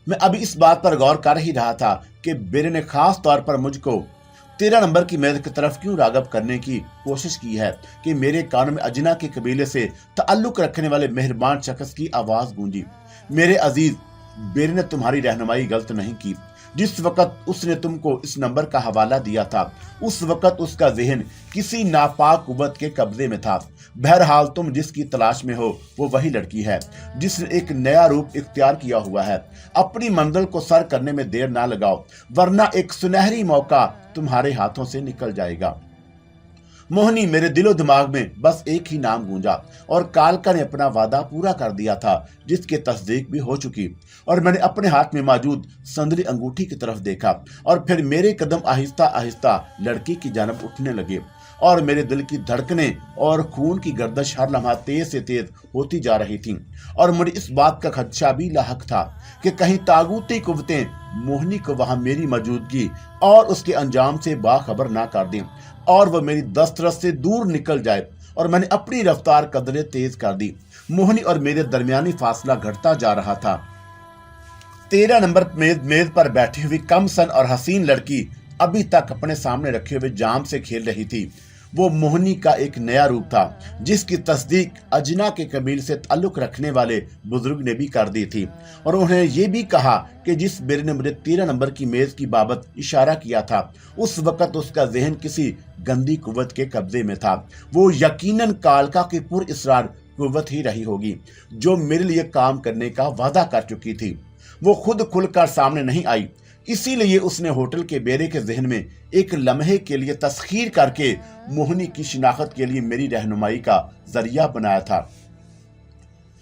میں ابھی اس بات پر غور کر ہی رہا تھا کہ بیرے نے خاص طور پر مجھ کو 13 نمبر کی میز کی طرف کیوں راغب کرنے کی کوشش کی ہے کہ میرے کانوں میں اجنا کے قبیلے سے تعلق رکھنے والے مہربان شخص کی آواز گونجی، میرے عزیز، بیرے نے تمہاری رہنمائی غلط نہیں کی۔ جس وقت اس نے تم کو اس نمبر کا حوالہ دیا تھا اس وقت اس کا ذہن کسی ناپاک قوت کے قبضے میں تھا۔ بہرحال تم جس کی تلاش میں ہو وہ وہی لڑکی ہے جس نے ایک نیا روپ اختیار کیا ہوا ہے۔ اپنی منزل کو سر کرنے میں دیر نہ لگاؤ ورنہ ایک سنہری موقع تمہارے ہاتھوں سے نکل جائے گا۔ موہنی، میرے دل و دماغ میں بس ایک ہی نام گونجا اور کالکا نے اپنا وعدہ پورا کر دیا تھا جس کی تصدیق بھی ہو چکی، اور میں نے اپنے ہاتھ میں موجود سندری انگوٹھی کی طرف دیکھا اور پھر میرے قدم آہستہ آہستہ لڑکی کی جانب اٹھنے لگے اور میرے دل کی دھڑکنیں اور خون کی گردش ہر لمحہ تیز سے تیز ہوتی جا رہی تھیں اور مجھے اس بات کا خدشہ بھی لاحق تھا کہ کہیں طاغوتی قوتیں موہنی کو وہاں میری موجودگی اور اس کے انجام سے باخبر نہ کر دیں اور وہ میری دسترس سے دور نکل جائے، اور میں نے اپنی رفتار قدرے تیز کر دی۔ موہنی اور میرے درمیانی فاصلہ گھٹتا جا رہا تھا۔ 13 نمبر میز پر بیٹھی ہوئی کم سن اور حسین لڑکی ابھی تک اپنے سامنے رکھے ہوئے جام سے کھیل رہی تھی۔ وہ موہنی کا ایک نیا روپ تھا جس کی تصدیق اجنا کے قبیل سے تعلق رکھنے والے بزرگ نے بھی کر دی تھی، اور انہوں نے یہ بھی کہا کہ جس بیرے نے مجھے 13 نمبر کی میز کی بابت اشارہ کیا تھا اس وقت اس کا ذہن کسی گندی قوت کے قبضے میں تھا۔ وہ یقیناً کالکا کی پر اصرار قوت ہی رہی ہوگی جو میرے لیے کام کرنے کا وعدہ کر چکی تھی۔ وہ خود کھل کر سامنے نہیں آئی، اسی لیے اس نے ہوٹل کے بیرے کے ذہن میں ایک لمحے کے لیے تسخیر کر کے موہنی کی شناخت کے لیے میری رہنمائی کا ذریعہ بنایا تھا۔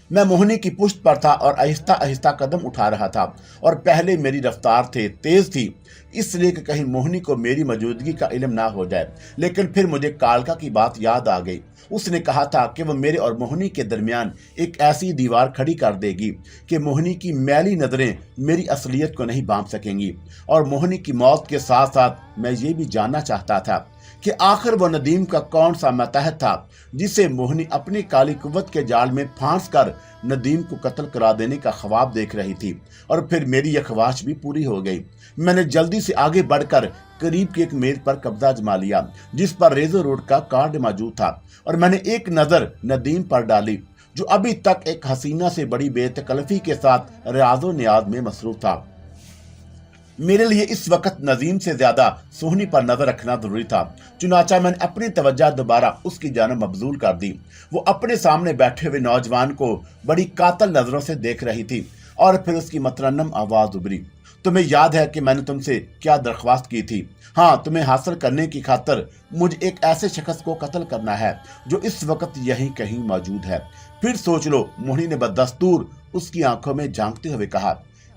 میں موہنی کی پشت پر تھا اور آہستہ آہستہ قدم اٹھا رہا تھا، اور پہلے میری رفتار تیز تھی اس لیے کہ کہیں موہنی کو میری موجودگی کا علم نہ ہو جائے، لیکن پھر مجھے کالکا کی بات یاد آ گئی۔ اس نے کہا تھا کہ وہ میرے اور موہنی کے درمیان ایک ایسی دیوار کھڑی کر دے گی کہ موہنی کی میلی نظریں میری اصلیت کو نہیں بانپ سکیں گی، اور موہنی کی موت کے ساتھ ساتھ میں یہ بھی جاننا چاہتا تھا कि आखिर वो नदीम का कौन सा मतहत था जिसे मोहिनी अपनी काली कुव्वत के जाल में फांस कर नदीम को कत्ल करा देने का ख्वाब देख रही थी। और फिर मेरी यह ख्वाहिश भी पूरी हो गई। मैंने जल्दी से आगे बढ़कर करीब की एक मेज पर कब्जा जमा लिया जिस पर रेजर रोड का कार्ड मौजूद था, और मैंने एक नजर नदीम पर डाली जो अभी तक एक हसीना से बड़ी बेतकल्फी के साथ रियाज़ो नियाज में मसरूफ था। मेरे लिए इस वक्त नदीम से ज्यादा सोहनी पर नजर रखना जरूरी था। चुनाचा मैंने अपनी तवज्जो दोबारा उसकी जानब मबजूल कर दी। वो अपने सामने बैठे हुए नौजवान को बड़ी कातल नजरों से देख रही थी और फिर उसकी मतरन्नम आवाज उभरी, तुम्हें याद है कि मैंने तुमसे क्या दरख्वास्त की थी? हाँ, तुम्हें हासिल करने की खातिर मुझे एक ऐसे शख्स को कत्ल करना है जो इस वक्त यहीं कहीं मौजूद है। फिर सोच लो, मोहिनी ने बदस्तूर उसकी आंखों में झांकते हुए कहा।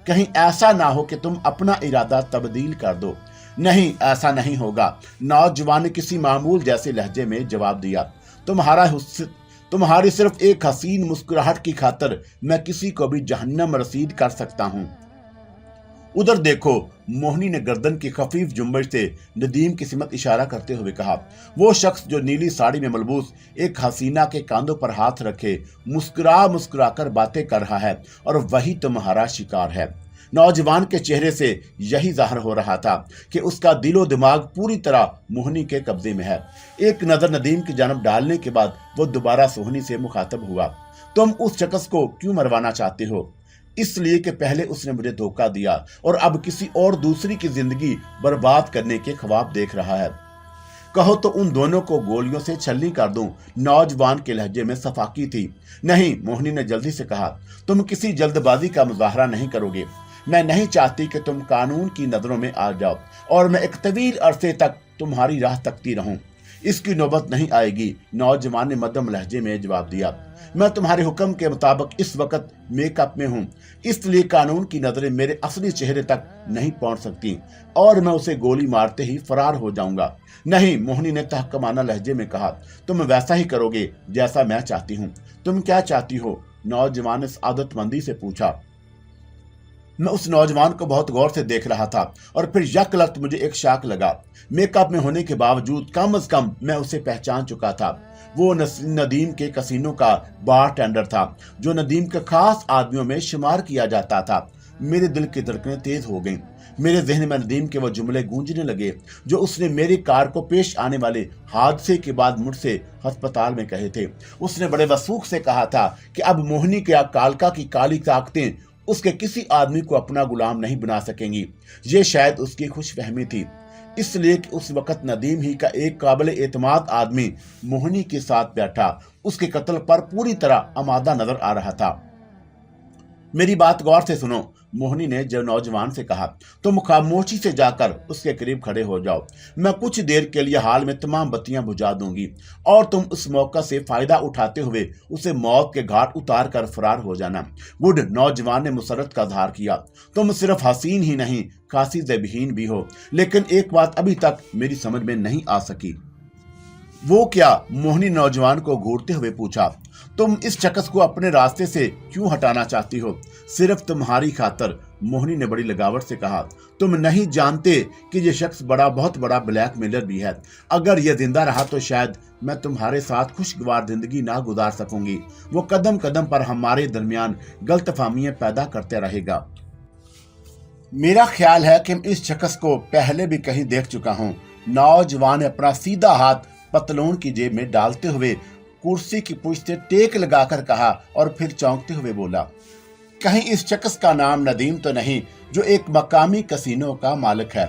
कहीं ऐसा ना हो कि तुम अपना इरादा तब्दील कर दो। नहीं, ऐसा नहीं होगा, नौजवान ने किसी मामूल जैसे लहजे में जवाब दिया। तुम्हारी सिर्फ एक हसीन मुस्कुराहट की खातिर मैं किसी को भी जहन्नम रसीद कर सकता हूँ। उधर देखो, मोहिनी ने गर्दन की खफीफ जुम्बश से नदीम की सिमत इशारा करते हुए कहा। वो शख्स जो नीली साड़ी में मलबूस एक हसीना के कांधों पर हाथ रखे मुस्कुरा मुस्कुरा कर बातें कर रहा है, और वही तुम्हारा शिकार है। नौजवान के चेहरे से यही जाहिर हो रहा था कि उसका दिलो दिमाग पूरी तरह मोहिनी के कब्जे में है। एक नजर नदीम की जानब डालने के बाद वो दोबारा सोहनी से मुखातब हुआ। तुम उस शख्स को क्यों मरवाना चाहते हो? इसलिए कि पहले उसने मुझे धोखा दिया और अब किसी और दूसरी की जिंदगी बर्बाद करने के ख्वाब देख रहा है। कहो तो उन दोनों को गोलियों से छलनी कर दूं। नौजवान के लहजे में सफाकी थी। नहीं, मोहिनी ने जल्दी से कहा, तुम किसी जल्दबाजी का मुजाहरा नहीं करोगे। मैं नहीं चाहती कि तुम कानून की नजरों में आ जाओ और मैं एक तवील अरसे तक तुम्हारी राह तकती रहूं। इसकी नौबत नहीं आएगी, नौजवान ने मध्यम लहजे में जवाब दिया। मैं तुम्हारे हुक्म के मुताबिक इस वक्त मेकअप में हूँ, इसलिए कानून की नजरें मेरे असली चेहरे तक नहीं पहुंच सकती और मैं उसे गोली मारते ही फरार हो जाऊंगा। नहीं, मोहिनी ने तहकमाना लहजे में कहा, तुम वैसा ही करोगे जैसा मैं चाहती हूँ। तुम क्या चाहती हो? नौजवान ने आदतमंदी से पूछा। मैं उस नौजवान को बहुत गौर से देख रहा था और फिर यकलख्त मुझे एक शाक लगा। मेकअप में होने के बावजूद कम से कम मैं उसे पहचान चुका था। वो नदीम के कसीनो का बार टेंडर था जो नदीम के खास आदमियों में शुमार किया जाता था। मेरे दिल की धड़कनें तेज हो गईं। मेरे जहन में नदीम के वो जुमले गूंजने लगे जो उसने मेरी कार को पेश आने वाले हादसे के बाद मुझसे अस्पताल में कहे थे। उसने बड़े वसूख से कहा था कि अब मोहिनी के कालका की काली ताकतें उसके किसी आदमी को अपना गुलाम नहीं बना सकेंगी। ये शायद उसकी खुशफहमी थी, इसलिए कि उस वक्त नदीम ही का एक काबिल एतमाद आदमी मोहिनी के साथ बैठा उसके कत्ल पर पूरी तरह आमादा नजर आ रहा था। मेरी बात गौर से सुनो, मोहिनी ने जो नौजवान से कहा। तुम खामोशी से जाकर उसके करीब खड़े हो जाओ। मैं कुछ देर के लिए हाल में तमाम बत्तियां बुझा दूंगी और तुम उस मौका से फायदा उठाते हुए उसे मौत के घाट उतार कर फरार हो जाना। गुड, नौजवान ने मुसरत का इजहार किया। तुम सिर्फ हसीन ही नहीं, खासी ज़बीहीन भी हो, लेकिन एक बात अभी तक मेरी समझ में नहीं आ सकी। वो क्या? मोहिनी नौजवान को घूरते हुए पूछा। तुम इस शख्स को अपने रास्ते से क्यों हटाना चाहती हो? सिर्फ तुम्हारी खातर, मोहिनी ने बड़ी लगावट से कहा। तुम नहीं जानते कि ये शख्स बहुत बड़ा ब्लैकमेलर भी है। अगर यह जिंदा रहा तो शायद मैं तुम्हारे साथ खुशगवार जिंदगी ना गुजार सकूंगी। वो कदम कदम पर हमारे दरमियान गलतफहमियां पैदा करते रहेगा। मेरा ख्याल है कि मैं इस शख्स को पहले भी कहीं देख चुका हूँ। नौजवान ने अपना सीधा हाथ पतलून की जेब में डालते हुए कुर्सी की पुष्ट से टेक लगाकर कहा और फिर चौंकते हुए बोला, कहीं इस शख्स का नाम नदीम तो नहीं जो एक मकामी कसीनो का मालिक है?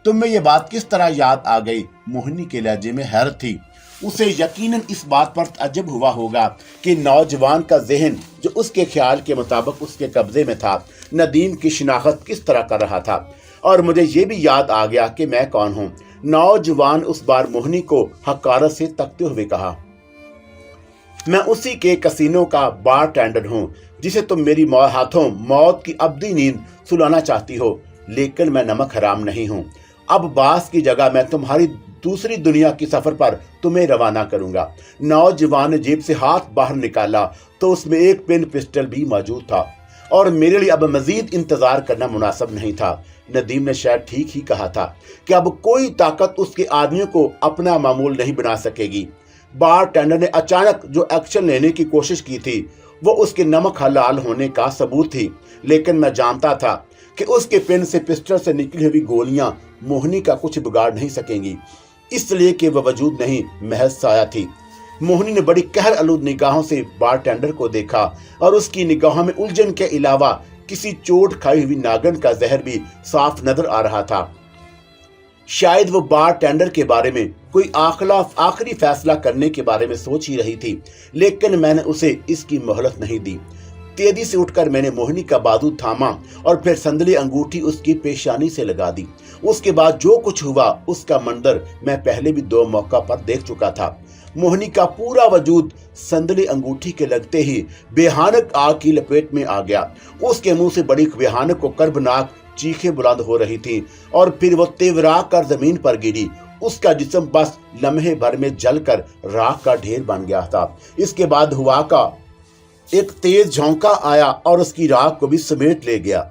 तुम्हें यह बात किस तरह याद आ गई? मोहिनी के लहजे में हैरत थी। उसे यकीनन इस बात पर ताज्जुब हुआ होगा कि नौजवान का जहन जो उसके ख्याल के मुताबिक उसके कब्जे में था नदीम की शिनाख्त किस तरह कर रहा था। और मुझे ये भी याद आ गया कि मैं कौन हूँ। नौजवान उस बार मोहिनी को हकारत से तकते हुए कहा, मैं उसी के कसीनो का बार टेंडर हूँ जिसे तुम मेरी हाथों मौत की अब्दी नींद सुलाना चाहती हो, लेकिन मैं नमक हराम नहीं हूँ। अब बास की जगह मैं तुम्हारी दूसरी दुनिया की सफर पर तुम्हें रवाना करूंगा। नौजवान ने जेब से हाथ बाहर निकाला तो उसमें एक पिन पिस्टल भी मौजूद था। اور میرے لیے اب مزید انتظار کرنا مناسب نہیں تھا۔ ندیم نے شاید ٹھیک ہی کہا تھا کہ اب کوئی طاقت اس کے آدمیوں کو اپنا معمول نہیں بنا سکے گی۔ بار ٹینڈر نے اچانک جو ایکشن لینے کی کوشش کی تھی وہ اس کے نمک حلال ہونے کا ثبوت تھی، لیکن میں جانتا تھا کہ اس کے پن سے پسٹل سے نکلی ہوئی گولیاں موہنی کا کچھ بگاڑ نہیں سکیں گی، اس لیے کہ وہ وجود نہیں، محض سایہ تھی۔ موہنی نے بڑی قہر آلود نگاہوں سے بار ٹینڈر کو دیکھا اور اس کی نگاہوں میں الجھن کے علاوہ کسی چوٹ کھائی ہوئی ناگن کا زہر بھی صاف نظر آ رہا تھا۔ شاید وہ بار ٹینڈر کے بارے میں کوئی آخری فیصلہ کرنے کے بارے میں سوچ ہی رہی تھی، لیکن میں نے اسے اس کی مہلت نہیں دی۔ تیزی سے اٹھ کر میں نے موہنی کا بازو تھاما اور پھر سندلی انگوٹھی اس کی پیشانی سے لگا دی۔ اس کے بعد جو کچھ ہوا اس کا منظر میں پہلے بھی 2 موقع پر دیکھ چکا تھا۔ موہنی کا پورا وجود سندلی انگوٹھی کے لگتے ہی بھیانک آگ کی لپیٹ میں آ گیا۔ اس کے منہ سے بڑی بھیانک و کربناک چیخیں بلند ہو رہی تھیں اور پھر وہ تیورا کر زمین پر گری۔ اس کا جسم بس لمحے بھر میں جل کر راکھ کا ڈھیر بن گیا تھا۔ اس کے بعد ہوا کا ایک تیز جھونکا آیا اور اس کی راکھ کو بھی سمیٹ لے گیا۔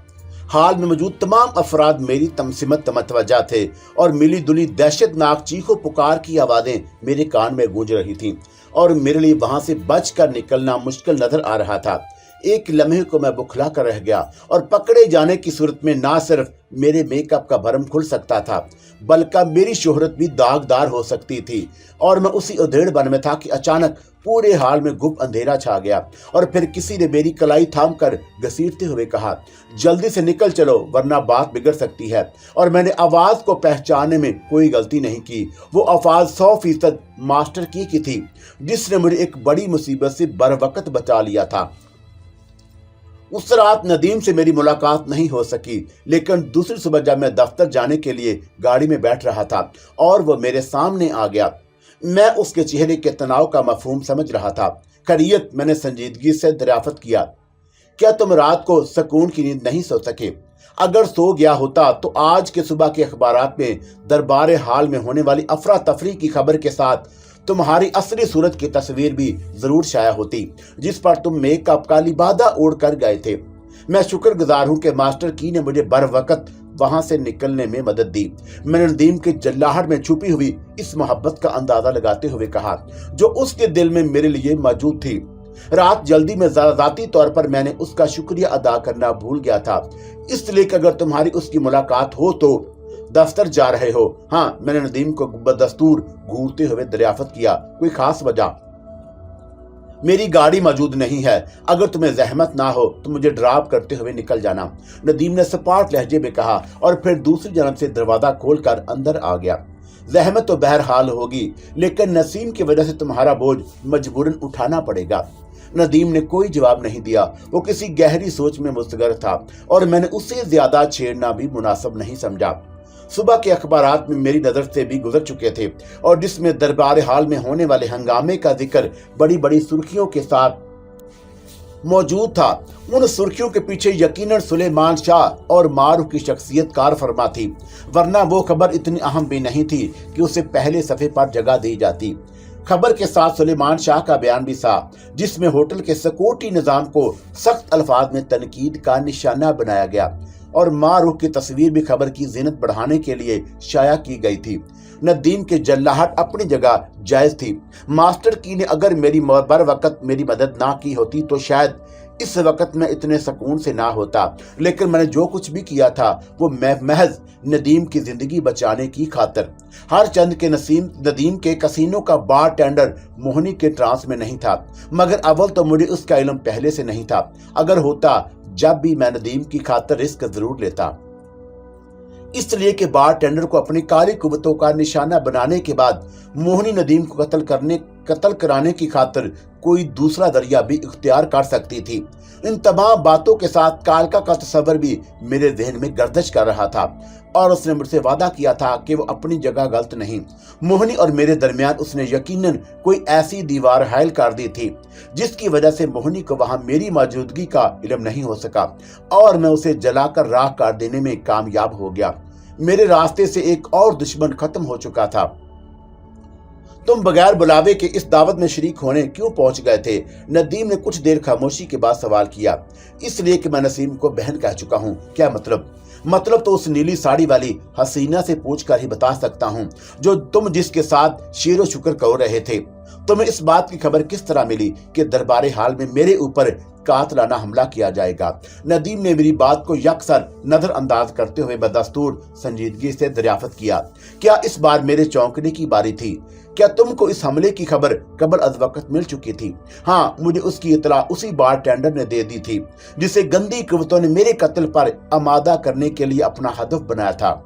حال میں موجود تمام افراد میری تمسمت متوجہ تھے اور ملی دلی دہشت ناک چیخو پکار کی آوازیں میرے کان میں گونج رہی تھیں اور میرے لیے وہاں سے بچ کر نکلنا مشکل نظر آ رہا تھا۔ ایک لمحے کو میں بکھلا کر رہ گیا اور پکڑے جانے کی صورت میں نہ صرف میرے میک اپ کا بھرم کھل سکتا تھا بلکہ میری شہرت بھی داغدار ہو سکتی تھی۔ اور میں اسی ادھیڑ بن میں تھا کہ اچانک پورے حال میں گپ اندھیرا چھا گیا اور پھر کسی نے میری کلائی تھام کر گھسیٹتے ہوئے کہا، جلدی سے نکل چلو ورنہ بات بگڑ سکتی ہے۔ اور میں نے آواز کو پہچاننے میں کوئی غلطی نہیں کی۔ وہ آواز 100% ماسٹر کی تھی جس نے مجھے ایک بڑی مصیبت سے بروقت بچا لیا تھا۔ اس رات ندیم سے میری ملاقات نہیں ہو سکی، لیکن دوسری صبح جب میں دفتر جانے کے لیے گاڑی میں بیٹھ رہا تھا اور وہ میرے سامنے آ گیا، میں اس کے چہرے کے تناؤ کا مفہوم سمجھ رہا تھا۔ خیریت؟ میں نے سنجیدگی سے دریافت کیا۔ کیا تم رات کو سکون کی نیند نہیں سو سکے؟ اگر سو گیا ہوتا تو آج کے صبح کے اخبارات میں دربار حال میں ہونے والی افراتفری کی خبر کے ساتھ تمہاری اصلی صورت کی تصویر بھی ضرور شائع ہوتی جس پر تم میک اپ کا لبادہ اوڑھ کر گئے تھے۔ میں شکر گزار ہوں کہ ماسٹر کی نے مجھے بر وقت وہاں سے نکلنے میں مدد دی۔ میں نے ندیم کے جلاہٹ میں چھپی ہوئی اس محبت کا اندازہ لگاتے ہوئے کہا جو اس کے دل میں میرے لیے موجود تھی۔ رات جلدی میں ذاتی طور پر میں نے اس کا شکریہ ادا کرنا بھول گیا تھا، اس لیے کہ اگر تمہاری اس کی ملاقات ہو تو دفتر جا رہے ہو؟ ہاں، میں نے ندیم کو بدستور گھورتے ہوئے دریافت کیا۔ کوئی خاص وجہ؟ میری گاڑی موجود نہیں ہے، اگر تمہیں زحمت نہ ہو تو مجھے ڈراپ کرتے ہوئے نکل جانا، ندیم نے سپاٹ لہجے میں کہا اور پھر دوسری جانب سے دروازہ کھول کر اندر آ گیا۔ زحمت تو بہرحال ہوگی، لیکن نسیم کی وجہ سے تمہارا بوجھ مجبوراً اٹھانا پڑے گا۔ ندیم نے کوئی جواب نہیں دیا، وہ کسی گہری سوچ میں مستغرق تھا اور میں نے اسے زیادہ چھیڑنا بھی مناسب نہیں سمجھا۔ صبح کے اخبارات میں میری نظر سے بھی گزر چکے تھے اور جس میں دربار حال میں ہونے والے ہنگامے کا ذکر بڑی بڑی سرخیوں کے ساتھ موجود تھا۔ ان سرخیوں کے پیچھے یقیناً سلیمان شاہ اور معروف کی شخصیت کار فرما تھی، ورنہ وہ خبر اتنی اہم بھی نہیں تھی کہ اسے پہلے صفحے پر جگہ دی جاتی۔ خبر کے ساتھ سلیمان شاہ کا بیان بھی تھا جس میں ہوٹل کے سکیورٹی نظام کو سخت الفاظ میں تنقید کا نشانہ بنایا گیا اور معروف کی تصویر بھی خبر کی زینت بڑھانے کے لیے شائع کی گئی تھی۔ ندیم کے جلاہٹ اپنی جگہ جائز تھی۔ ماسٹر کی نے اگر میری بر وقت میری مدد نہ کی ہوتی تو شاید اس وقت میں اتنے سکون سے نہ ہوتا، لیکن میں نے جو کچھ بھی کیا تھا وہ محض ندیم کی زندگی بچانے کی خاطر۔ ہر چند کے ندیم کے کسینوں کا بار ٹینڈر موہنی کے ٹرانس میں نہیں تھا، مگر اول تو مجھے اس کا علم پہلے سے نہیں تھا۔ اگر ہوتا جب بھی میں ندیم کی خاطر رسک ضرور لیتا، اس لیے کہ بار ٹینڈر کو اپنی کالی قوتوں کا نشانہ بنانے کے بعد موہنی ندیم کو قتل کرانے کی خاطر کوئی دوسرا ذریعہ بھی اختیار کر سکتی تھی۔ ان تمام باتوں کے ساتھ کالکا کا تصور بھی میرے ذہن میں گردش کر رہا تھا اور اس نے مجھ سے وعدہ کیا تھا کہ وہ اپنی جگہ غلط نہیں۔ موہنی اور میرے درمیان اس نے یقیناً کوئی ایسی دیوار حائل کر دی تھی جس کی وجہ سے موہنی کو وہاں میری موجودگی کا علم نہیں ہو سکا اور میں اسے جلا کر راکھ کر دینے میں کامیاب ہو گیا۔ میرے راستے سے ایک اور دشمن ختم ہو چکا تھا۔ तुम बगैर बुलावे के इस दावत में शरीक होने क्यों पहुंच गए थे? नदीम ने कुछ देर खामोशी के बाद सवाल किया। इसलिए कि मैं नसीम को बहन कह चुका हूँ। क्या मतलब? मतलब तो उस नीली साड़ी वाली हसीना से पूछ कर ही बता सकता हूँ, जो तुम जिसके साथ शेरो शुक्र कर रहे थे। तुम्हें इस बात की खबर किस तरह मिली कि दरबारे हाल में मेरे ऊपर कातलाना हमला किया जाएगा? नदीम ने मेरी बात को यकसर नजरअंदाज करते हुए बदस्तूर संजीदगी से दरियाफ्त किया। क्या इस बार मेरे चौंकने की बारी थी? क्या तुमको इस हमले की खबर कबल अज वक्त मिल चुकी थी? हाँ, मुझे उसकी इतला उसी बार टेंडर ने दे दी थी, जिसे गंदी कुव्वतों ने मेरे कत्ल पर आमादा करने के लिए अपना हदफ बनाया था।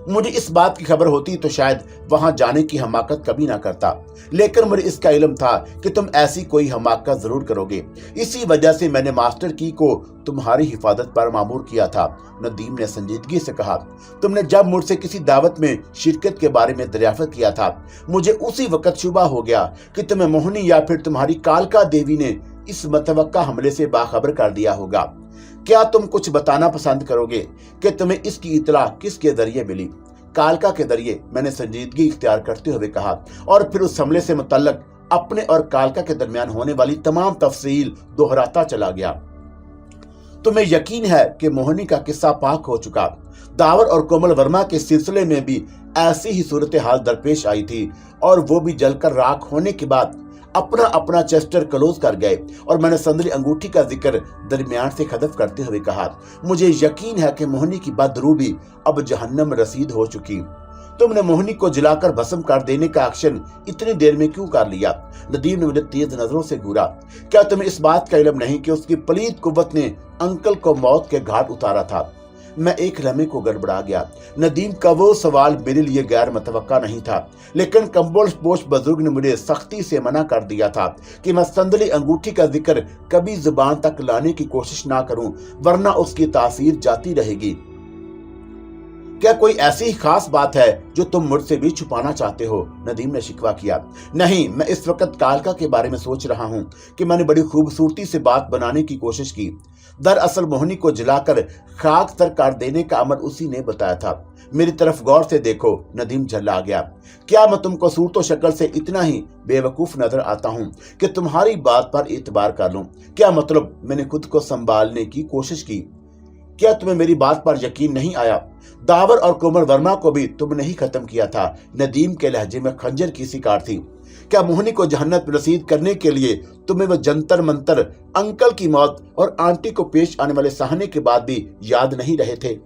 मुझे इस बात की खबर होती तो शायद वहां जाने की हमाकत कभी ना करता, लेकिन मुझे इसका इल्म था कि तुम ऐसी कोई हमाकत जरूर करोगे। इसी वजह से मैंने मास्टर की को तुम्हारी हिफाजत पर मामूर किया था। नदीम ने संजीदगी से कहा। तुमने जब मुझसे किसी दावत में शिरकत के बारे में दरियाफ्त किया था, मुझे उसी वक्त शुबा हो गया कि तुम्हें मोहनी या फिर तुम्हारी कालका देवी ने इस मतवक्का हमले से बाखबर कर दिया होगा। क्या तुम कुछ बताना पसंद करोगे कि तुम्हें इसकी इतला किसके जरिए मिली? कालका के जरिए, मैंने संजीदगी इख्तियार करते हुए कहा, और फिर उस हमले से मुतल्लक अपने और कालका के दरमियान होने वाली तमाम तफसील दोहराता चला गया। तुम्हें यकीन है कि मोहनी का किस्सा पाक हो चुका। दावर और कोमल वर्मा के सिलसिले में भी ऐसी ही सूरत हाल दरपेश आई थी, और वो भी जलकर राख होने के बाद अपना अपना चेस्टर क्लोज कर गए। और मैंने संदली अंगूठी का जिक्र दरमियान से खदफ करते हुए कहा, मुझे यकीन है कि मोहनी की बदरूबी अब जहन्नम रसीद हो चुकी। तुमने मोहनी को जलाकर भस्म कर देने का एक्शन इतनी देर में क्यों कर लिया? नदीम ने मुझे तेज नजरों से घूरा। क्या तुम्हें इस बात का इल्म नहीं कि उसकी पलीद कुव्वत ने अंकल को मौत के घाट उतारा था? मैं एक लम्हे को गड़बड़ा गया। नदीम का वो सवाल मेरे लिए गैर मतवक्का नहीं था, लेकिन कंबोज पोश बुजुर्ग ने मुझे सख्ती से मना कर दिया था कि मैं संदली अंगूठी का जिक्र कभी जुबान तक लाने की कोशिश ना करूं, वरना उसकी तासीर जाती रहेगी। क्या कोई ऐसी खास बात है जो तुम मुझसे भी छुपाना चाहते हो? नदीम ने शिकवा किया। नहीं, मैं इस वक्त कालका के बारे में सोच रहा हूँ कि मैंने बड़ी खूबसूरती से बात बनाने की कोशिश की। दरअसल मोहनी को जलाकर खाक तर कर देने का अमल उसी ने बताया था। मेरी तरफ गौर से देखो। नदीम झल्ला गया। क्या मैं तुमको सूरत शक्ल से इतना ही बेवकूफ नजर आता हूँ कि तुम्हारी बात पर एतबार कर लूं? क्या मतलब? मैंने खुद को संभालने की कोशिश की। क्या तुम्हें मेरी बात पर यकीन नहीं आया? दावर और कोमल वर्मा को भी तुमने ही खत्म किया था। नदीम के लहजे में खंजर की शिकार थी। क्या मोहनी को जहन्नत रसीद करने के लिए तुम्हें वह जंतर मंतर, अंकल की मौत और आंटी को पेश आने वाले सहने के बाद भी याद नहीं रहे थे?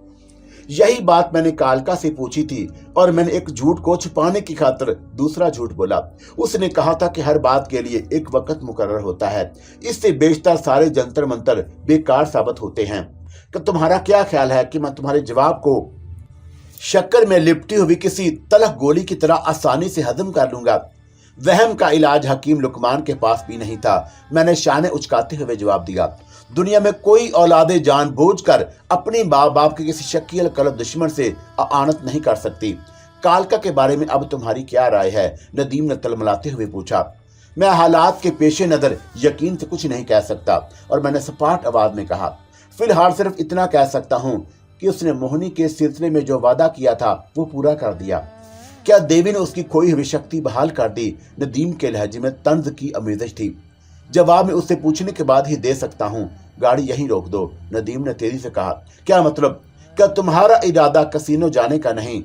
यही बात मैंने कालका से पूछी थी, और मैंने एक झूठ को छुपाने की खातिर दूसरा झूठ बोला। उसने कहा था कि हर बात के लिए एक वक्त मुकर्रर होता है, इससे बेशतर सारे जंतर मंतर बेकार साबित होते हैं। कि तुम्हारा क्या ख्याल है कि मैं तुम्हारे जवाब को शक्कर में लिपटी हुई किसी तलख गोली की तरह आसानी से हजम कर लूंगा? वहम का इलाज हकीम लुकमान के पास भी नहीं था। मैंने शाने उचकाते हुए जवाब दिया। दुनिया में कोई औलादे जानबूझकर अपने माँ बाप के किसी शकील कलब दुश्मन से आनत नहीं कर सकती। कालका के बारे में अब तुम्हारी क्या राय है? नदीम ने तलमलाते हुए पूछा। मैं हालात के पेश नजर यकीन से कुछ नहीं कह सकता, और मैंने सपाट आवाज में कहा, फिलहाल सिर्फ इतना कह सकता हूं कि उसने मोहनी के सिलसिले में जो वादा किया था वो पूरा कर दिया। क्या देवी ने उसकी खोई हुई शक्ति बहाल कर दी? नदीम के लहजे में तंज की आमेज़श थी। जवाब में उससे पूछने के बाद ही दे सकता हूं। गाड़ी यहीं रोक दो। नदीम ने तेजी से कहा। क्या मतलब? क्या तुम्हारा इरादा कसीनो जाने का नहीं?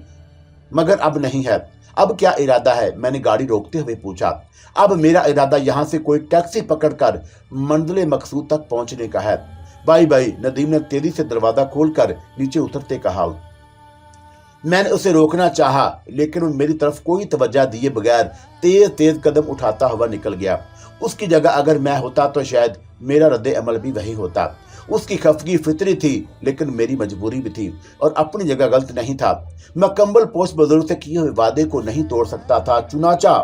मगर अब नहीं है। अब क्या इरादा है? मैंने गाड़ी रोकते हुए पूछा। अब मेरा इरादा यहाँ से कोई टैक्सी पकड़कर मंजिल मकसूद तक पहुंचने का है। By by. नदीम ने तेजी से दरवाजा खोलकर नीचे उतरते कहा। मैंने उसे रोकना चाहा, लेकिन वो मेरी तरफ कोई तवज्जो दिए बगैर तेज तेज कदम उठाता हुआ निकल गया। उसकी जगह अगर मैं होता तो शायद मेरा रद्द अमल भी वही होता। उसकी खफगी फितरी थी, लेकिन मेरी मजबूरी भी थी, और अपनी जगह गलत नहीं था। मैं कंबल पोस्ट बुजुर्ग से किए हुए वादे को नहीं तोड़ सकता था। चुनाचा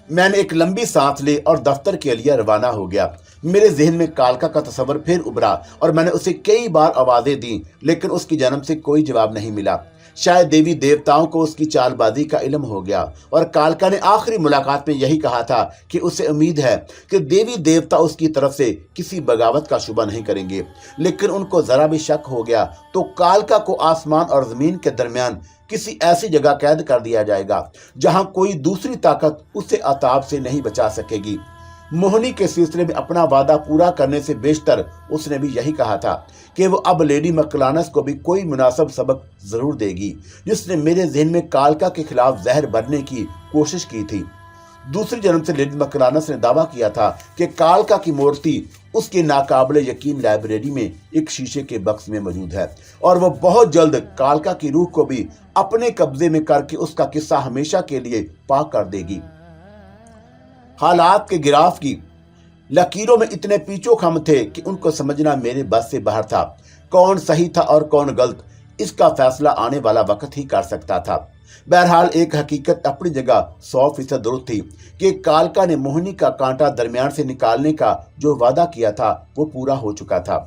मैंने एक लंबी सांस ली और दफ्तर के लिए रवाना हो गया। मेरे जहन में कालका का तस्वर फिर उभरा, और मैंने उसे कई बार आवाजें दी, लेकिन उसकी जन्म से कोई जवाब नहीं मिला। शायद देवी देवताओं को उसकी चालबाजी का इल्म हो गया और कालका ने आखिरी मुलाकात में यही कहा था कि उसे उम्मीद है कि देवी देवता उसकी तरफ से किसी बगावत का शुबा नहीं करेंगे। लेकिन उनको जरा भी शक हो गया तो कालका को आसमान और जमीन के दरमियान किसी ऐसी जगह कैद कर दिया जाएगा जहां कोई दूसरी ताकत उसे अताब से नहीं बचा सकेगी। मोहिनी के सिलसिले में अपना वादा पूरा करने से बेशतर उसने भी यही कहा था कि वो अब लेडी मकलानस को भी कोई मुनासिब सबक जरूर देगी, जिसने मेरे जहन में कालका के खिलाफ जहर भरने की कोशिश की थी। दूसरे जन्म से लेडी मकलानस ने दावा किया था कि कालका की मूर्ति उसके नाकाबिले यकीन लाइब्रेरी में एक शीशे के बक्स में मौजूद है और वो बहुत जल्द कालका की रूह को भी अपने कब्जे में करके उसका किस्सा हमेशा के लिए पाक कर देगी। हालात के गिराफ की लकीरों में इतने पीछो खम थे कि उनको समझना मेरे बस से बाहर था। कौन सही था और कौन गलत, इसका फैसला आने वाला वक्त ही कर सकता था। बहरहाल एक हकीकत अपनी जगह 100% दुरुस्त थी कि कालका ने मोहिनी का कांटा दरमियान से निकालने का जो वादा किया था वो पूरा हो चुका था।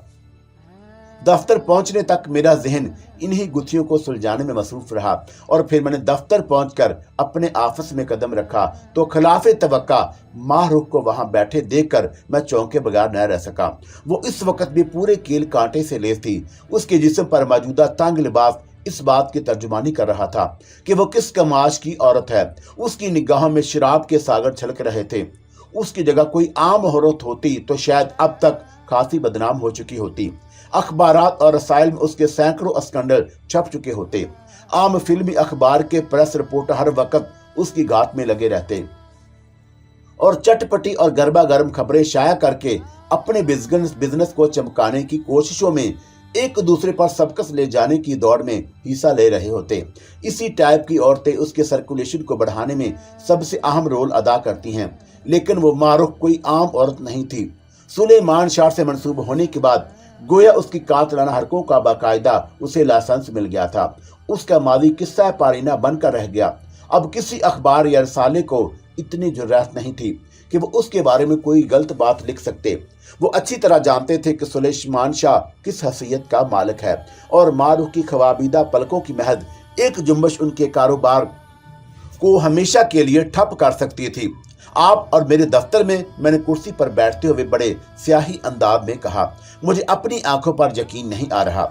दफ्तर पहुंचने तक मेरा जहन इन्हीं गुत्थियों को सुलझाने में मसरूफ रहा और फिर मैंने दफ्तर पहुंचकर अपने ऑफिस में कदम रखा तो खिलाफे तवक्का माहरूख को वहां बैठे देखकर मैं चौंके बगैर न रह सका। वो इस वक्त भी पूरे कील कांटे से लेस थी। उसके जिस्म पर मौजूदा तंग लिबास इस बात की तर्जुमानी कर रहा था कि वो किस कमाश की औरत है। उसकी निगाहों में शराब के सागर छलक रहे थे। उसकी जगह कोई आम औरत होती तो शायद अब तक खासी बदनाम हो चुकी होती। अखबारात और रसायल में उसके सैकड़ों स्कैंडल छप चुके होते। आम फिल्मी अखबार के प्रेस रिपोर्टर हर वक्त उसकी घात में लगे रहते और चटपटी और गर्मा गर्म खबरें शाया करके अपने बिजनेस को चमकाने की कोशिशों में एक दूसरे पर सबकस ले जाने की दौड़ में हिस्सा ले रहे होते। इसी टाइप की औरतें उसके सर्कुलेशन को बढ़ाने में सबसे अहम रोल अदा करती हैं, लेकिन वो मारूफ कोई आम औरत नहीं थी। सुलेमान शाह से मंसूब होने के बाद गोया उसकी कातलाना हरकों का बाकायदा उसे लाइसेंस मिल गया था। उसका मादी किस्सा पारीना बनकर रह गया। अब किसी अखबार या रसाले को इतनी जुर्रत नहीं थी कि वो उसके बारे में कोई गलत बात लिख सकते। वो अच्छी तरह जानते थे कि सुलेमान शाह किस हैसियत का मालिक है और मारूफ की ख्वाबीदा पलकों की महज एक जुम्बश उनके कारोबार को हमेशा के लिए ठप कर सकती थी। आप और मेरे दफ्तर में मैंने कुर्सी पर बैठते हुए बड़े स्याही अंदाज में कहा, मुझे अपनी आंखों पर यकीन नहीं आ रहा।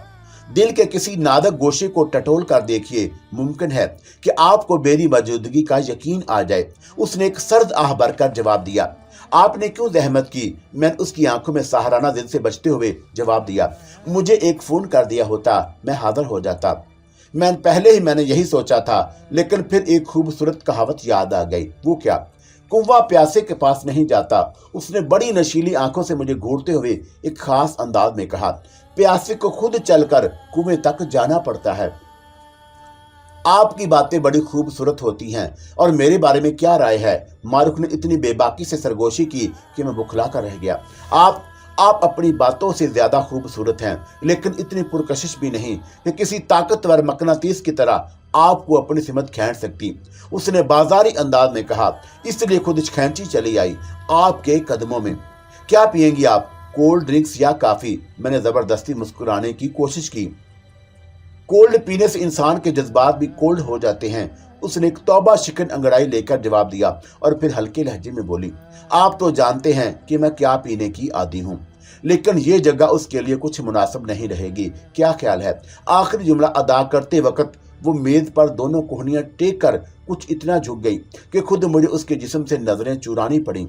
दिल के किसी नादक गोशे को टटोल कर देखिए, मुमकिन है कि आपको मेरी मौजूदगी का यकीन आ जाए। उसने एक सर्द आह भरकर जवाब दिया। आपने क्यों जहमत की? मैंने उसकी आंखों में सहाराना दिल से बचते हुए जवाब दिया। मुझे एक फोन कर दिया होता, मैं हाजिर हो जाता। मैंने यही सोचा था, लेकिन फिर एक खूबसूरत कहावत याद आ गई। वो क्या? कुआं प्यासे के पास नहीं जाता। उसने बड़ी नशीली आंखों से मुझे घूरते हुए एक खास अंदाज में कहा, प्यासे को खुद चलकर कुएं तक जाना पड़ता है। आपकी बातें बड़ी खूबसूरत होती हैं और मेरे बारे में क्या राय है? मारूफ ने इतनी बेबाकी से सरगोशी की कि मैं बुखला कर रह गया। आप अपनी बातों से ज्यादा खूबसूरत हैं, लेकिन इतनी पुरकशिश भी नहीं कि किसी ताकतवर मकनातीस की तरह आपको अपनी सिमत खींच सकती। उसने बाजारी अंदाज में कहा, इसलिए खुद खींची चली आई आपके कदमों में। क्या पिएंगी आप, कोल्ड ड्रिंक्स या काफी? मैंने जबरदस्ती मुस्कुराने की कोशिश की। कोल्ड पीने से इंसान के जज्बात भी कोल्ड हो जाते हैं। उसने एक तौबा शिकन अंगड़ाई लेकर जवाब दिया और फिर हल्के लहजे में बोली, आप तो जानते हैं कि मैं क्या पीने की आदी हूँ, लेकिन ये जगह उसके लिए कुछ मुनासिब नहीं रहेगी। क्या ख्याल है? आखिरी जुमला अदा करते वक्त वो मेज पर दोनों कोहनियां टेक कर कुछ इतना झुक गई कि खुद मुझे उसके जिस्म से नजरें चुरानी पड़ी।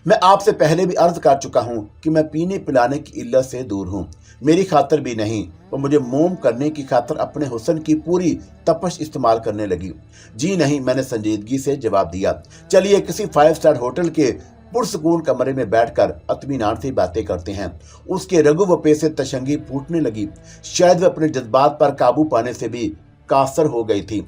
मैं आपसे पहले भी अर्ज कर चुका हूं कि मैं पीने पिलाने की इल्लत से दूर हूं। मेरी खातर भी नहीं, वो मुझे मोम करने की खातर अपने हुस्न की पूरी तपश इस्तेमाल करने लगी। जी नहीं, मैंने संजीदगी से जवाब दिया। चलिए किसी 5 स्टार होटल के पुरसकून कमरे में बैठकर इत्मीनान से बातें करते हैं। उसके रगु वपे से तशंगी फूटने लगी। शायद वह अपने जज्बात पर काबू पाने से भी कासर हो गई थी।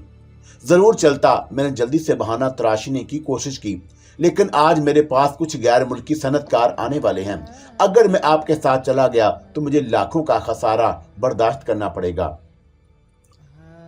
जरूर चलता, मैंने जल्दी से बहाना तराशने की कोशिश की, लेकिन आज मेरे पास कुछ गैर मुल्की सनतकार आने वाले हैं। अगर मैं आपके साथ चला गया तो मुझे लाखों का खसारा बर्दाश्त करना पड़ेगा।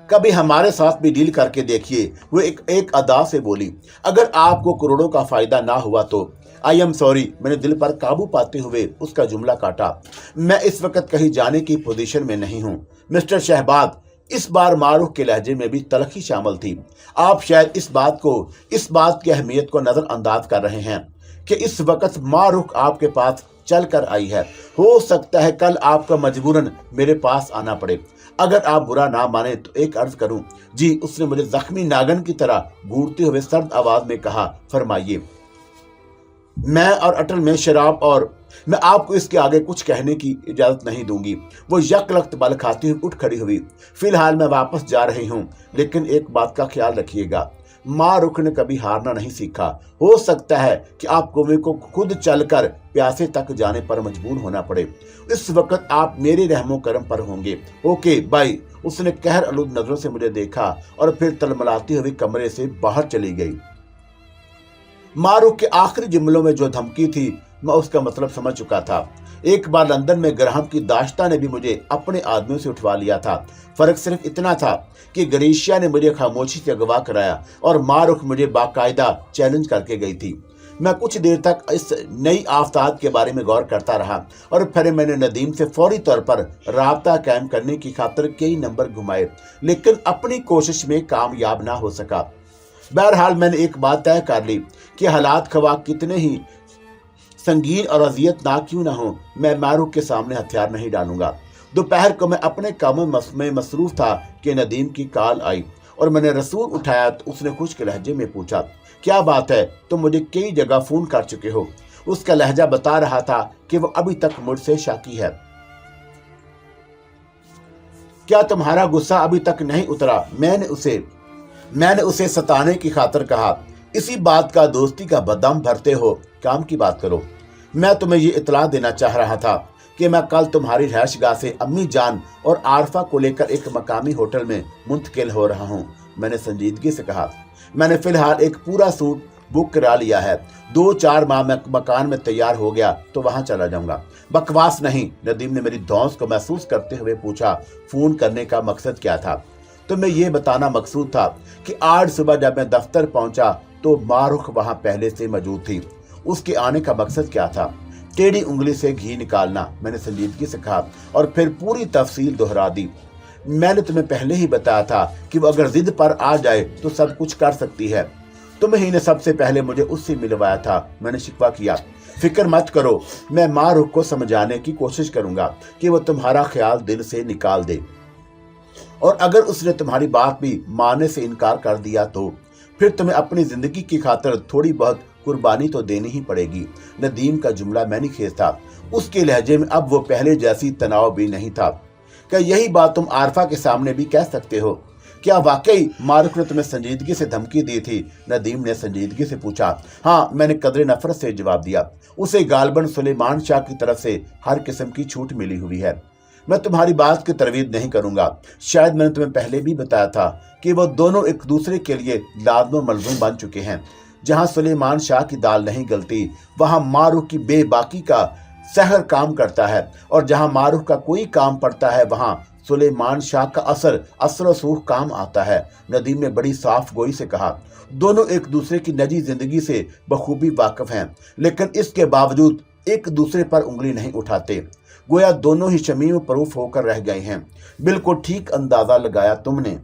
कभी हमारे साथ भी डील करके देखिए, वो एक अदा से बोली। अगर आपको करोड़ों का फायदा ना हुआ तो आई एम सॉरी। मैंने दिल पर काबू पाते हुए उसका जुमला काटा। मैं इस वक्त कहीं जाने की पोजीशन में नहीं हूँ। मिस्टर शहबाज, इस बार मारूख के लहजे में भी तलखी शामिल थी। आप शायद इस बात की अहमियत को नजरअंदाज कर रहे हैं कि इस वक्त मारूख आपके पास चल कर आई है। हो सकता है कल आपको मजबूरन मेरे पास आना पड़े। अगर आप बुरा ना माने तो एक अर्ज करूं। जी, उसने मुझे जख्मी नागन की तरह गूंजते हुए सर्द आवाज में कहा, फरमाइए। मैं और अटल में शराब और मैं आपको इसके आगे कुछ कहने की इजाजत नहीं दूंगी। वो यकलख्त बल खाती हुई उठ खड़ी हुई। फिलहाल मैं वापस जा रही हूँ, लेकिन एक बात का ख्याल रखिएगा, मारूख ने कभी हारना नहीं सीखा। हो सकता है कि आपको मेरे को खुद चलकर प्यासे तक जाने पर मजबूर होना पड़े। इस वक्त आप मेरे रहमो करम पर होंगे। Okay bye. उसने कहर आलूद नजरों से मुझे देखा और फिर तलमलाती हुई कमरे से बाहर चली गई। मारूख के आखिरी जुमलों में जो धमकी थी, मैं उसका मतलब समझ चुका था। एक बार लंदन में ग्राहम की दाश्ता ने भी मुझे अपने आदमियों से उठवा लिया था। फर्क सिर्फ इतना था कि ग्रेशिया ने मुझे खामोशी से अगवा कराया और मारूख मुझे बाकायदा चैलेंज करके गई थी। मैं कुछ देर तक इस नई आफताब के बारे में गौर करता रहा और फिर मैंने नदीम से फौरी तौर पर राब्ता कायम करने की खातिर कई नंबर घुमाए, लेकिन अपनी कोशिश में कामयाब ना हो सका। बहरहाल मैंने एक बात तय कर ली कि हालात खवा कितने ही संगीन और अजियतनाक क्यों ना हो, मैं मारूख के सामने हथियार नहीं डालूंगा। दोपहर को मैं अपने कामों में मसरूफ था कि नदीम की कॉल आई और मैंने रसूल उठाया तो उसने खुश्क लहजे में पूछा, क्या बात है, तुम मुझे कई जगह फोन कर चुके हो। उसका लहजा बता रहा था कि वो अभी तक मुझसे शाकी है। क्या तुम्हारा गुस्सा अभी तक नहीं उतरा? मैंने उसे सताने की खातिर कहा। इसी बात का दोस्ती का बदम भरते हो, काम की बात करो। मैं तुम्हें ये इतला देना चाह रहा था कि मैं कल तुम्हारी रहशगाह से अम्मी जान और आरफा को लेकर एक मकामी होटल में मुंतकिल हो रहा हूँ। मैंने संजीदगी से कहा, मैंने फिलहाल एक पूरा सूट बुक करा लिया है। 2-4 माह में मकान में तैयार हो गया तो वहां चला जाऊंगा। बकवास नहीं। नदीम ने मेरी धौंस को महसूस करते हुए पूछा, फोन करने का मकसद क्या था? तो मैं ये बताना मकसूद था कि आज सुबह जब मैं दफ्तर पहुंचा तो मारूख वहां पहले से मौजूद थी। उसके आने का मकसद क्या था? टेढ़ी उंगली से घी निकालना, मैंने संजीदगी से कहा और फिर पूरी तफसील दोहरा दी। मैंने तुम्हें पहले ही बताया था कि वो अगर जिद पर आ जाए तो सब कुछ कर सकती है। तुम्हें ने सबसे पहले मुझे उससे मिलवाया था। मैंने शिकवा किया, फिक्र मत करो, मैं मारूख को समझाने की कोशिश करूंगा कि वो तुम्हारा ख्याल दिल से निकाल दे, और अगर उसने तुम्हारी बात भी मानने से इनकार कर दिया तो फिर तुम्हें अपनी जिंदगी की खातिर थोड़ी बहुत कुर्बानी तो देनी ही पड़ेगी। नदीम का जुमला मैंने खेज था। उसके लहजे में अब वो पहले जैसी तनाव भी नहीं था। क्या यही बात तुम आरफा के सामने भी कह सकते हो? क्या वाकई मारूख ने तुम्हें संजीदगी से धमकी दी थी? नदीम ने संजीदगी से पूछा। हाँ, मैंने कदरे नफरत से जवाब दिया। उसे गालबन सुलेमान शाह की तरफ से हर किस्म की छूट मिली हुई है। मैं तुम्हारी बात की तरवीद नहीं करूंगा। शायद मैंने तुम्हें पहले भी बताया था कि वो दोनों एक दूसरे के लिए लाज़िम मलज़ूम बन चुके हैं। जहां सुलेमान शाह की दाल नहीं गलती, वहां मारूख की बेबाकी का सहर काम करता है, और जहां मारूख का कोई काम पड़ता है वहां सुलेमान शाह का असर सूख काम आता है। नदीम ने बड़ी साफ गोई से कहा। दोनों एक दूसरे की निजी जिंदगी से बखूबी वाकिफ हैं, लेकिन इसके बावजूद एक दूसरे पर उंगली नहीं उठाते। गोया दोनों ही शमीम प्रूफ होकर रह गए हैं। बिल्कुल ठीक अंदाजा लगाया तुमने।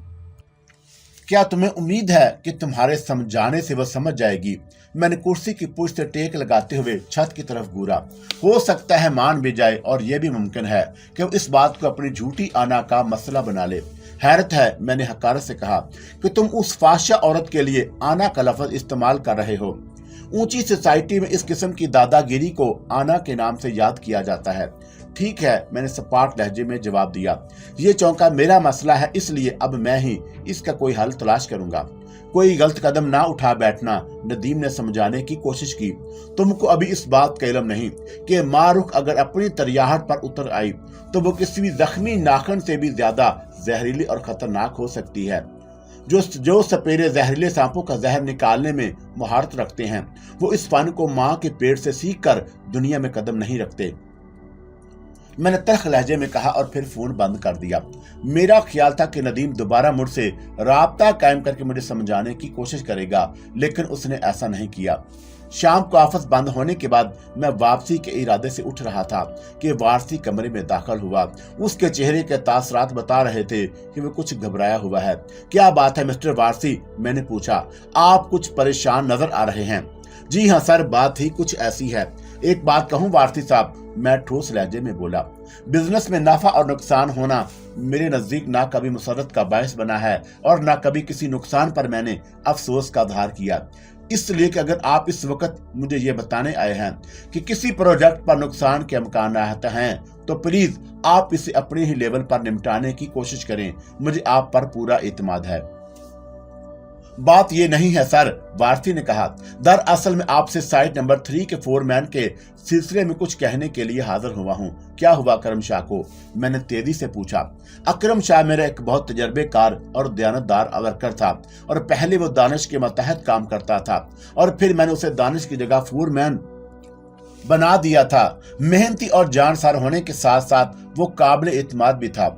क्या तुम्हें उम्मीद है कि तुम्हारे समझाने से वह समझ जाएगी? मैंने कुर्सी की पुष्ट से टेक लगाते हुए छत की तरफ घूरा। हो सकता है मान भी जाए, और यह भी मुमकिन है कि वो इस बात को अपनी झूठी आना का मसला बना ले। हैरत है, मैंने हकारत से कहा, कि तुम उस फाशा औरत के लिए आना का लफ्ज इस्तेमाल कर रहे हो। ऊंची सोसाइटी में इस किस्म की दादागिरी को आना के नाम से याद किया जाता है। ठीक है, मैंने सपाट लहजे में जवाब दिया। ये चौंका मेरा मसला है, इसलिए अब मैं ही इसका कोई हल तलाश करूंगा। कोई गलत कदम ना उठा बैठना। नदीम ने समझाने की कोशिश की। तुमको अभी इस बात का इल्म नहीं कि मारूख अगर अपनी तरियाहट पर उतर आई तो वो किसी भी जख्मी नाखन से भी ज्यादा जहरीली और खतरनाक हो सकती है। जो सपेरे जहरीले सांपों का जहर निकालने में महारत रखते हैं, वो इस फन को माँ के पेट से सीख कर दुनिया में कदम नहीं रखते। मैंने तल्ख लहजे में कहा और फिर फोन बंद कर दिया। मेरा ख्याल था कि नदीम दोबारा मुझसे राब्ता कायम करके मुझे समझाने की कोशिश करेगा, लेकिन उसने ऐसा नहीं किया। शाम को ऑफिस बंद होने के बाद मैं वापसी के इरादे से उठ रहा था कि वारसी कमरे में दाखिल हुआ। उसके चेहरे के तासरात बता रहे थे कि वो कुछ घबराया हुआ है। क्या बात है मिस्टर वारसी? मैंने पूछा। आप कुछ परेशान नजर आ रहे हैं। जी हाँ सर, बात ही कुछ ऐसी है। एक बात कहूँ वारसी साहब, मैं ठोस लहजे में बोला। बिजनेस में नफा और नुकसान होना मेरे नजदीक ना कभी मुसरत का बायस बना है और ना कभी किसी नुकसान पर मैंने अफसोस का इज़हार किया। इसलिए कि अगर आप इस वक्त मुझे ये बताने आए हैं कि किसी प्रोजेक्ट पर नुकसान के इम्कान हैं, तो प्लीज आप इसे अपने ही लेवल पर निपटाने की कोशिश करें। मुझे आप पर पूरा एतमाद है। बात ये नहीं है सर, वारसी ने कहा। दरअसल मैं आपसे साइट नंबर 3 के फोरमैन के सिलसिले में कुछ कहने के लिए हाजिर हुआ हूँ। क्या हुआ अकरम शाह को? मैंने तेजी से पूछा। अकरम शाह मेरा एक बहुत तजर्बेकार और दयानतदार वर्कर था और पहले वो दानिश के मतहत काम करता था और फिर मैंने उसे दानिश की जगह फोरमैन बना दिया था। मेहनती और जानसार होने के साथ साथ वो काबिल एतमाद भी था।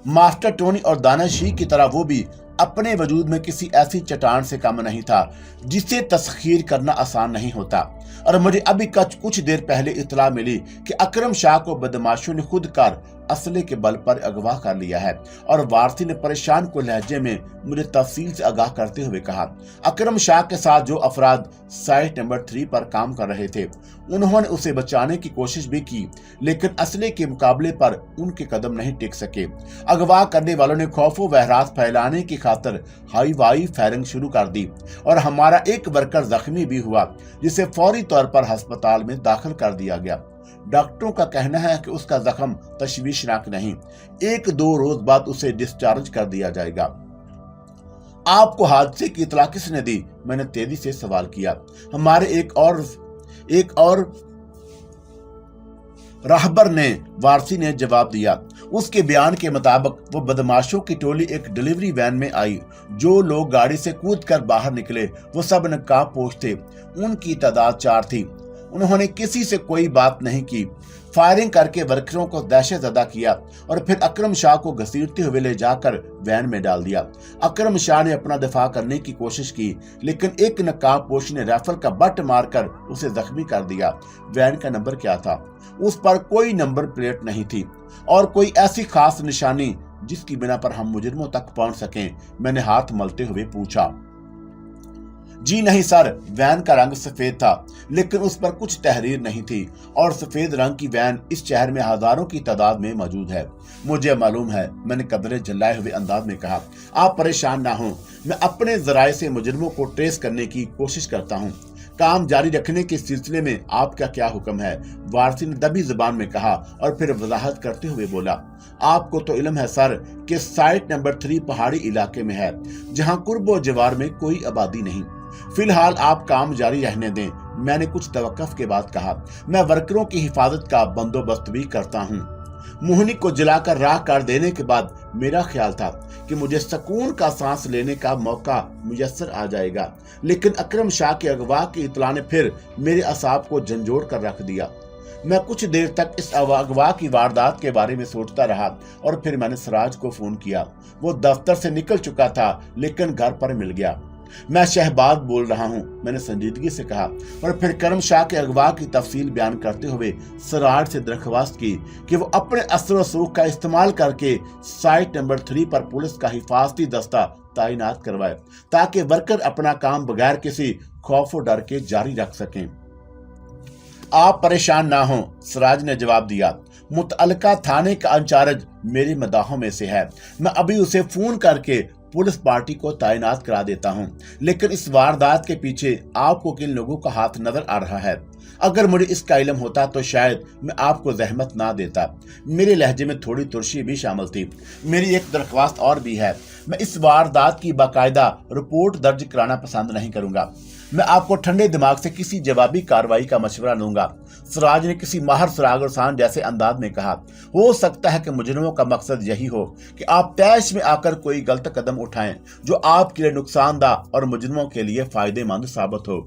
मास्टर टोनी और दानिश ही की तरह वो भी अपने वजूद में किसी ऐसी चट्टान से कम नहीं था जिसे तस्खीर करना आसान नहीं होता। और मुझे अभी कुछ देर पहले इतला मिली कि अकरम शाह को बदमाशों ने खुद कार असले के बल पर अगवा कर लिया है। और वारसी ने परेशान को लहजे में मुझे तफसील से आगाह करते हुए कहा, अकरम शाह के साथ जो अफराद साइट नंबर 3 पर काम कर रहे थे उन्होंने उसे बचाने की कोशिश भी की, लेकिन असले के मुकाबले पर उनके कदम नहीं टिक सके। अगवा करने वालों ने खौफो बहरास फैलाने की खातिर हाई फायरिंग शुरू कर दी और हमारा एक वर्कर जख्मी भी हुआ, जिसे फौरी तौर पर अस्पताल में दाखिल कर दिया गया। डॉक्टरों का कहना है कि उसका जख्म तशवीशनाक नहीं, 1-2 रोज बाद उसे डिस्चार्ज कर दिया जाएगा। आपको हादसे की इतला किसने दी? मैंने तेजी से सवाल किया। हमारे एक और राहबर ने, वारसी ने जवाब दिया। उसके बयान के मुताबिक वो बदमाशों की टोली एक डिलीवरी वैन में आई। जो लोग गाड़ी से कूदकर बाहर निकले वो सब नकाबपोश थे। उनकी तादाद 4 थी। उन्होंने किसी से कोई बात नहीं की, फायरिंग करके वर्करों को दहशतज़दा किया और फिर अकरम शाह को घसीटते हुए ले जाकर वैन में डाल दिया। अकरम शाह ने अपना दिफा करने की कोशिश की, लेकिन एक नकाबपोश ने राइफल का बट मारकर उसे जख्मी कर दिया। वैन का नंबर क्या था? उस पर कोई नंबर प्लेट नहीं थी और कोई ऐसी खास निशानी जिसकी बिना पर हम मुजरिमों तक पहुंच सकें। मैंने हाथ मलते हुए पूछा। जी नहीं सर, वैन का रंग सफेद था, लेकिन उस पर कुछ तहरीर नहीं थी और सफेद रंग की वैन इस शहर में हजारों की तादाद में मौजूद है। मुझे मालूम है, मैंने कदरे जलाए हुए अंदाज में कहा। आप परेशान ना हो, मैं अपने जराये से मुजरिमों को ट्रेस करने की कोशिश करता हूँ। काम जारी रखने के सिलसिले में आपका क्या हुक्म है? वारसी ने दबी जुबान में कहा और फिर वजाहत करते हुए बोला। आपको तो इल्म है सर कि साइट नंबर 3 पहाड़ी इलाके में है, जहाँ कुर्बो जवार में कोई आबादी नहीं। फिलहाल आप काम जारी रहने दें। मैंने कुछ तवक्कुफ के बाद कहा, मैं वर्करों की हिफाजत का बंदोबस्त भी करता हूँ। मोहनी को जलाकर राख कर देने के बाद मेरा ख्याल था कि मुझे सुकून का सांस लेने का मौका मुयस्सर आ जाएगा, लेकिन अकरम शाह के अगवा की इत्तला ने फिर मेरे असाब को झंझोड़ कर रख दिया। मैं कुछ देर तक इस अगवा की वारदात के बारे में सोचता रहा और फिर मैंने सिराज को फोन किया। वो दफ्तर से निकल चुका था, लेकिन घर पर मिल गया। मैं शहबाज बोल रहा हूँ, मैंने संजीदगी से कहा और फिर करम शाह के अगवा की तफसील बयान करते हुए सिराज से दरख्वास्त की कि वो अपने असर व सूख का इस्तेमाल करके साइट नंबर 3 पर पुलिस का हिफाजती दस्ता तैनात करवाए, ताकि वर्कर अपना काम बगैर किसी खौफ और डर के जारी रख सकें। आप परेशान ना हो, सिराज ने जवाब दिया। मुतअल्लिका थाने का इंचार्ज मेरी मदाहों में से है। मैं अभी उसे फोन करके पुलिस पार्टी को तैनात करा देता हूं, लेकिन इस वारदात के पीछे आपको किन लोगों का हाथ नजर आ रहा है? अगर मुझे इसका इल्म होता तो शायद मैं आपको जहमत ना देता। मेरे लहजे में थोड़ी तुर्शी भी शामिल थी। मेरी एक दरख्वास्त और भी है। मैं इस वारदात की बाकायदा रिपोर्ट दर्ज कराना पसंद नहीं करूंगा। मैं आपको ठंडे दिमाग से किसी जवाबी कार्रवाई का मशवरा लूंगा। सिराज ने किसी माहर सुरागरसान जैसे अंदाज में कहा। हो सकता है कि मुजरिमों का मकसद यही हो कि आप तैश में आकर कोई गलत कदम उठाएं जो आपके लिए नुकसानदा और मुजरिमों के लिए फायदेमंद साबित हो।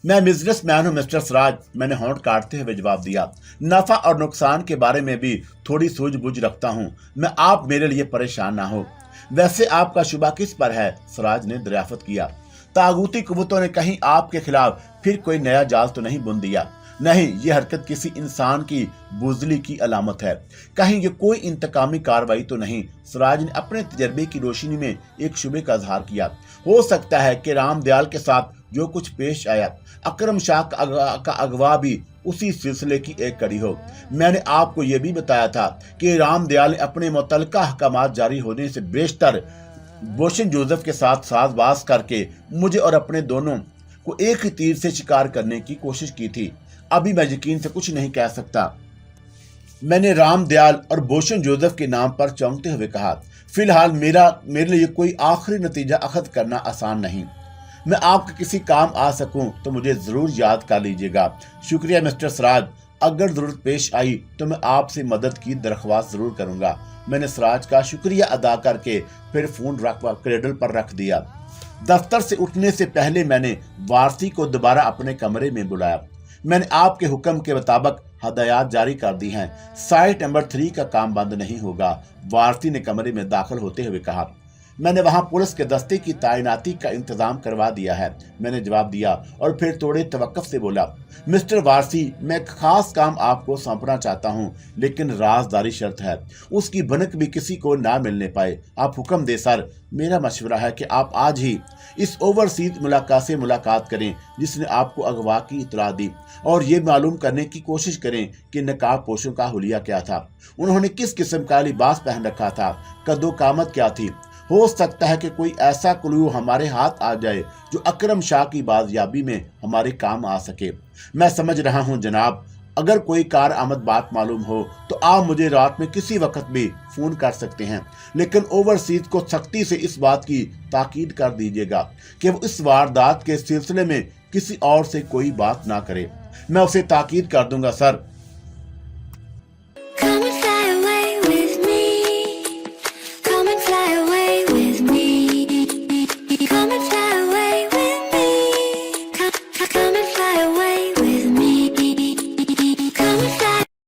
मैं बिजनेस मैन हूँ मिस्टर सिराज, मैंने होंठ काटते हुए जवाब दिया। नफा और नुकसान के बारे में भी थोड़ी सूझबूझ रखता हूँ मैं, आप मेरे लिए परेशान ना हो। वैसे आपका शुबा किस पर है? सिराज ने दरियाफ्त किया। तागूती कुव्वतों ने कहीं आपके खिलाफ फिर कोई नया जाल तो नहीं बुन दिया? नहीं, ये हरकत किसी इंसान की बुज़दिली की अलामत है। कहीं ये कोई इंतकामी कार्रवाई तो नहीं? सिराज ने अपने तजर्बे की रोशनी में एक शुबे का इजहार किया। हो सकता है कि रामदयाल के साथ जो कुछ पेश आया, अकरम शाह का अगवा भी उसी सिलसिले की एक कड़ी हो। मैंने आपको यह भी बताया था कि रामदयाल ने अपने मुतल्लिका अहकामात जारी होने से बेशतर बोशन जोसेफ के साथ साजबाज करके मुझे और अपने दोनों को एक ही तीर से शिकार करने की कोशिश की थी। अभी मैं यकीन से कुछ नहीं कह सकता। मैंने रामदयाल और बोशन जोसेफ के नाम पर चौंकते हुए कहा। फिलहाल मेरे लिए कोई आखिरी नतीजा अखद करना आसान नहीं। मैं आपके किसी काम आ सकूं तो मुझे जरूर याद कर लीजिएगा। शुक्रिया मिस्टर सिराज, अगर जरूरत पेश आई तो मैं आपसे मदद की दरख्वास्त जरूर करूंगा। मैंने सिराज का शुक्रिया अदा करके फिर फोन क्रेडल पर रख दिया। दफ्तर से उठने से पहले मैंने वारसी को दोबारा अपने कमरे में बुलाया। मैंने आपके हुक्म के मुताबिक हदायत जारी कर दी हैं। साइट नंबर 3 का काम बंद नहीं होगा, वारसी ने कमरे में दाखिल होते हुए कहा। मैंने वहां पुलिस के दस्ते की तैनाती का इंतजाम करवा दिया है, मैंने जवाब दिया और फिर थोड़े तवक्कुफ से बोला। मिस्टर वारसी, मैं एक खास काम आपको सौंपना चाहता हूं, लेकिन राजदारी शर्त है, उसकी भनक भी किसी को ना मिलने पाए। आप हुक्म दे सर। मेरा मशवरा है कि आप आज ही इस ओवरसीज मुलाकात से मुलाकात करें जिसने आपको अगवा की इतला दी, और ये मालूम करने की कोशिश करें कि नकाब पोशों का हुलिया क्या था, उन्होंने किस किस्म का लिबास पहन रखा था, कदो कामत क्या थी। हो सकता है कि कोई ऐसा क्लू हमारे हाथ आ जाए जो अकरम शाह की बाजियाबी में हमारे काम आ सके। मैं समझ रहा हूं जनाब, अगर कोई कार आमद बात मालूम हो तो आप मुझे रात में किसी वक्त भी फोन कर सकते हैं, लेकिन ओवरसीज को सख्ती से इस बात की ताकीद कर दीजिएगा कि वो इस वारदात के सिलसिले में किसी और से कोई बात ना करे। मैं उसे ताकीद कर दूंगा सर।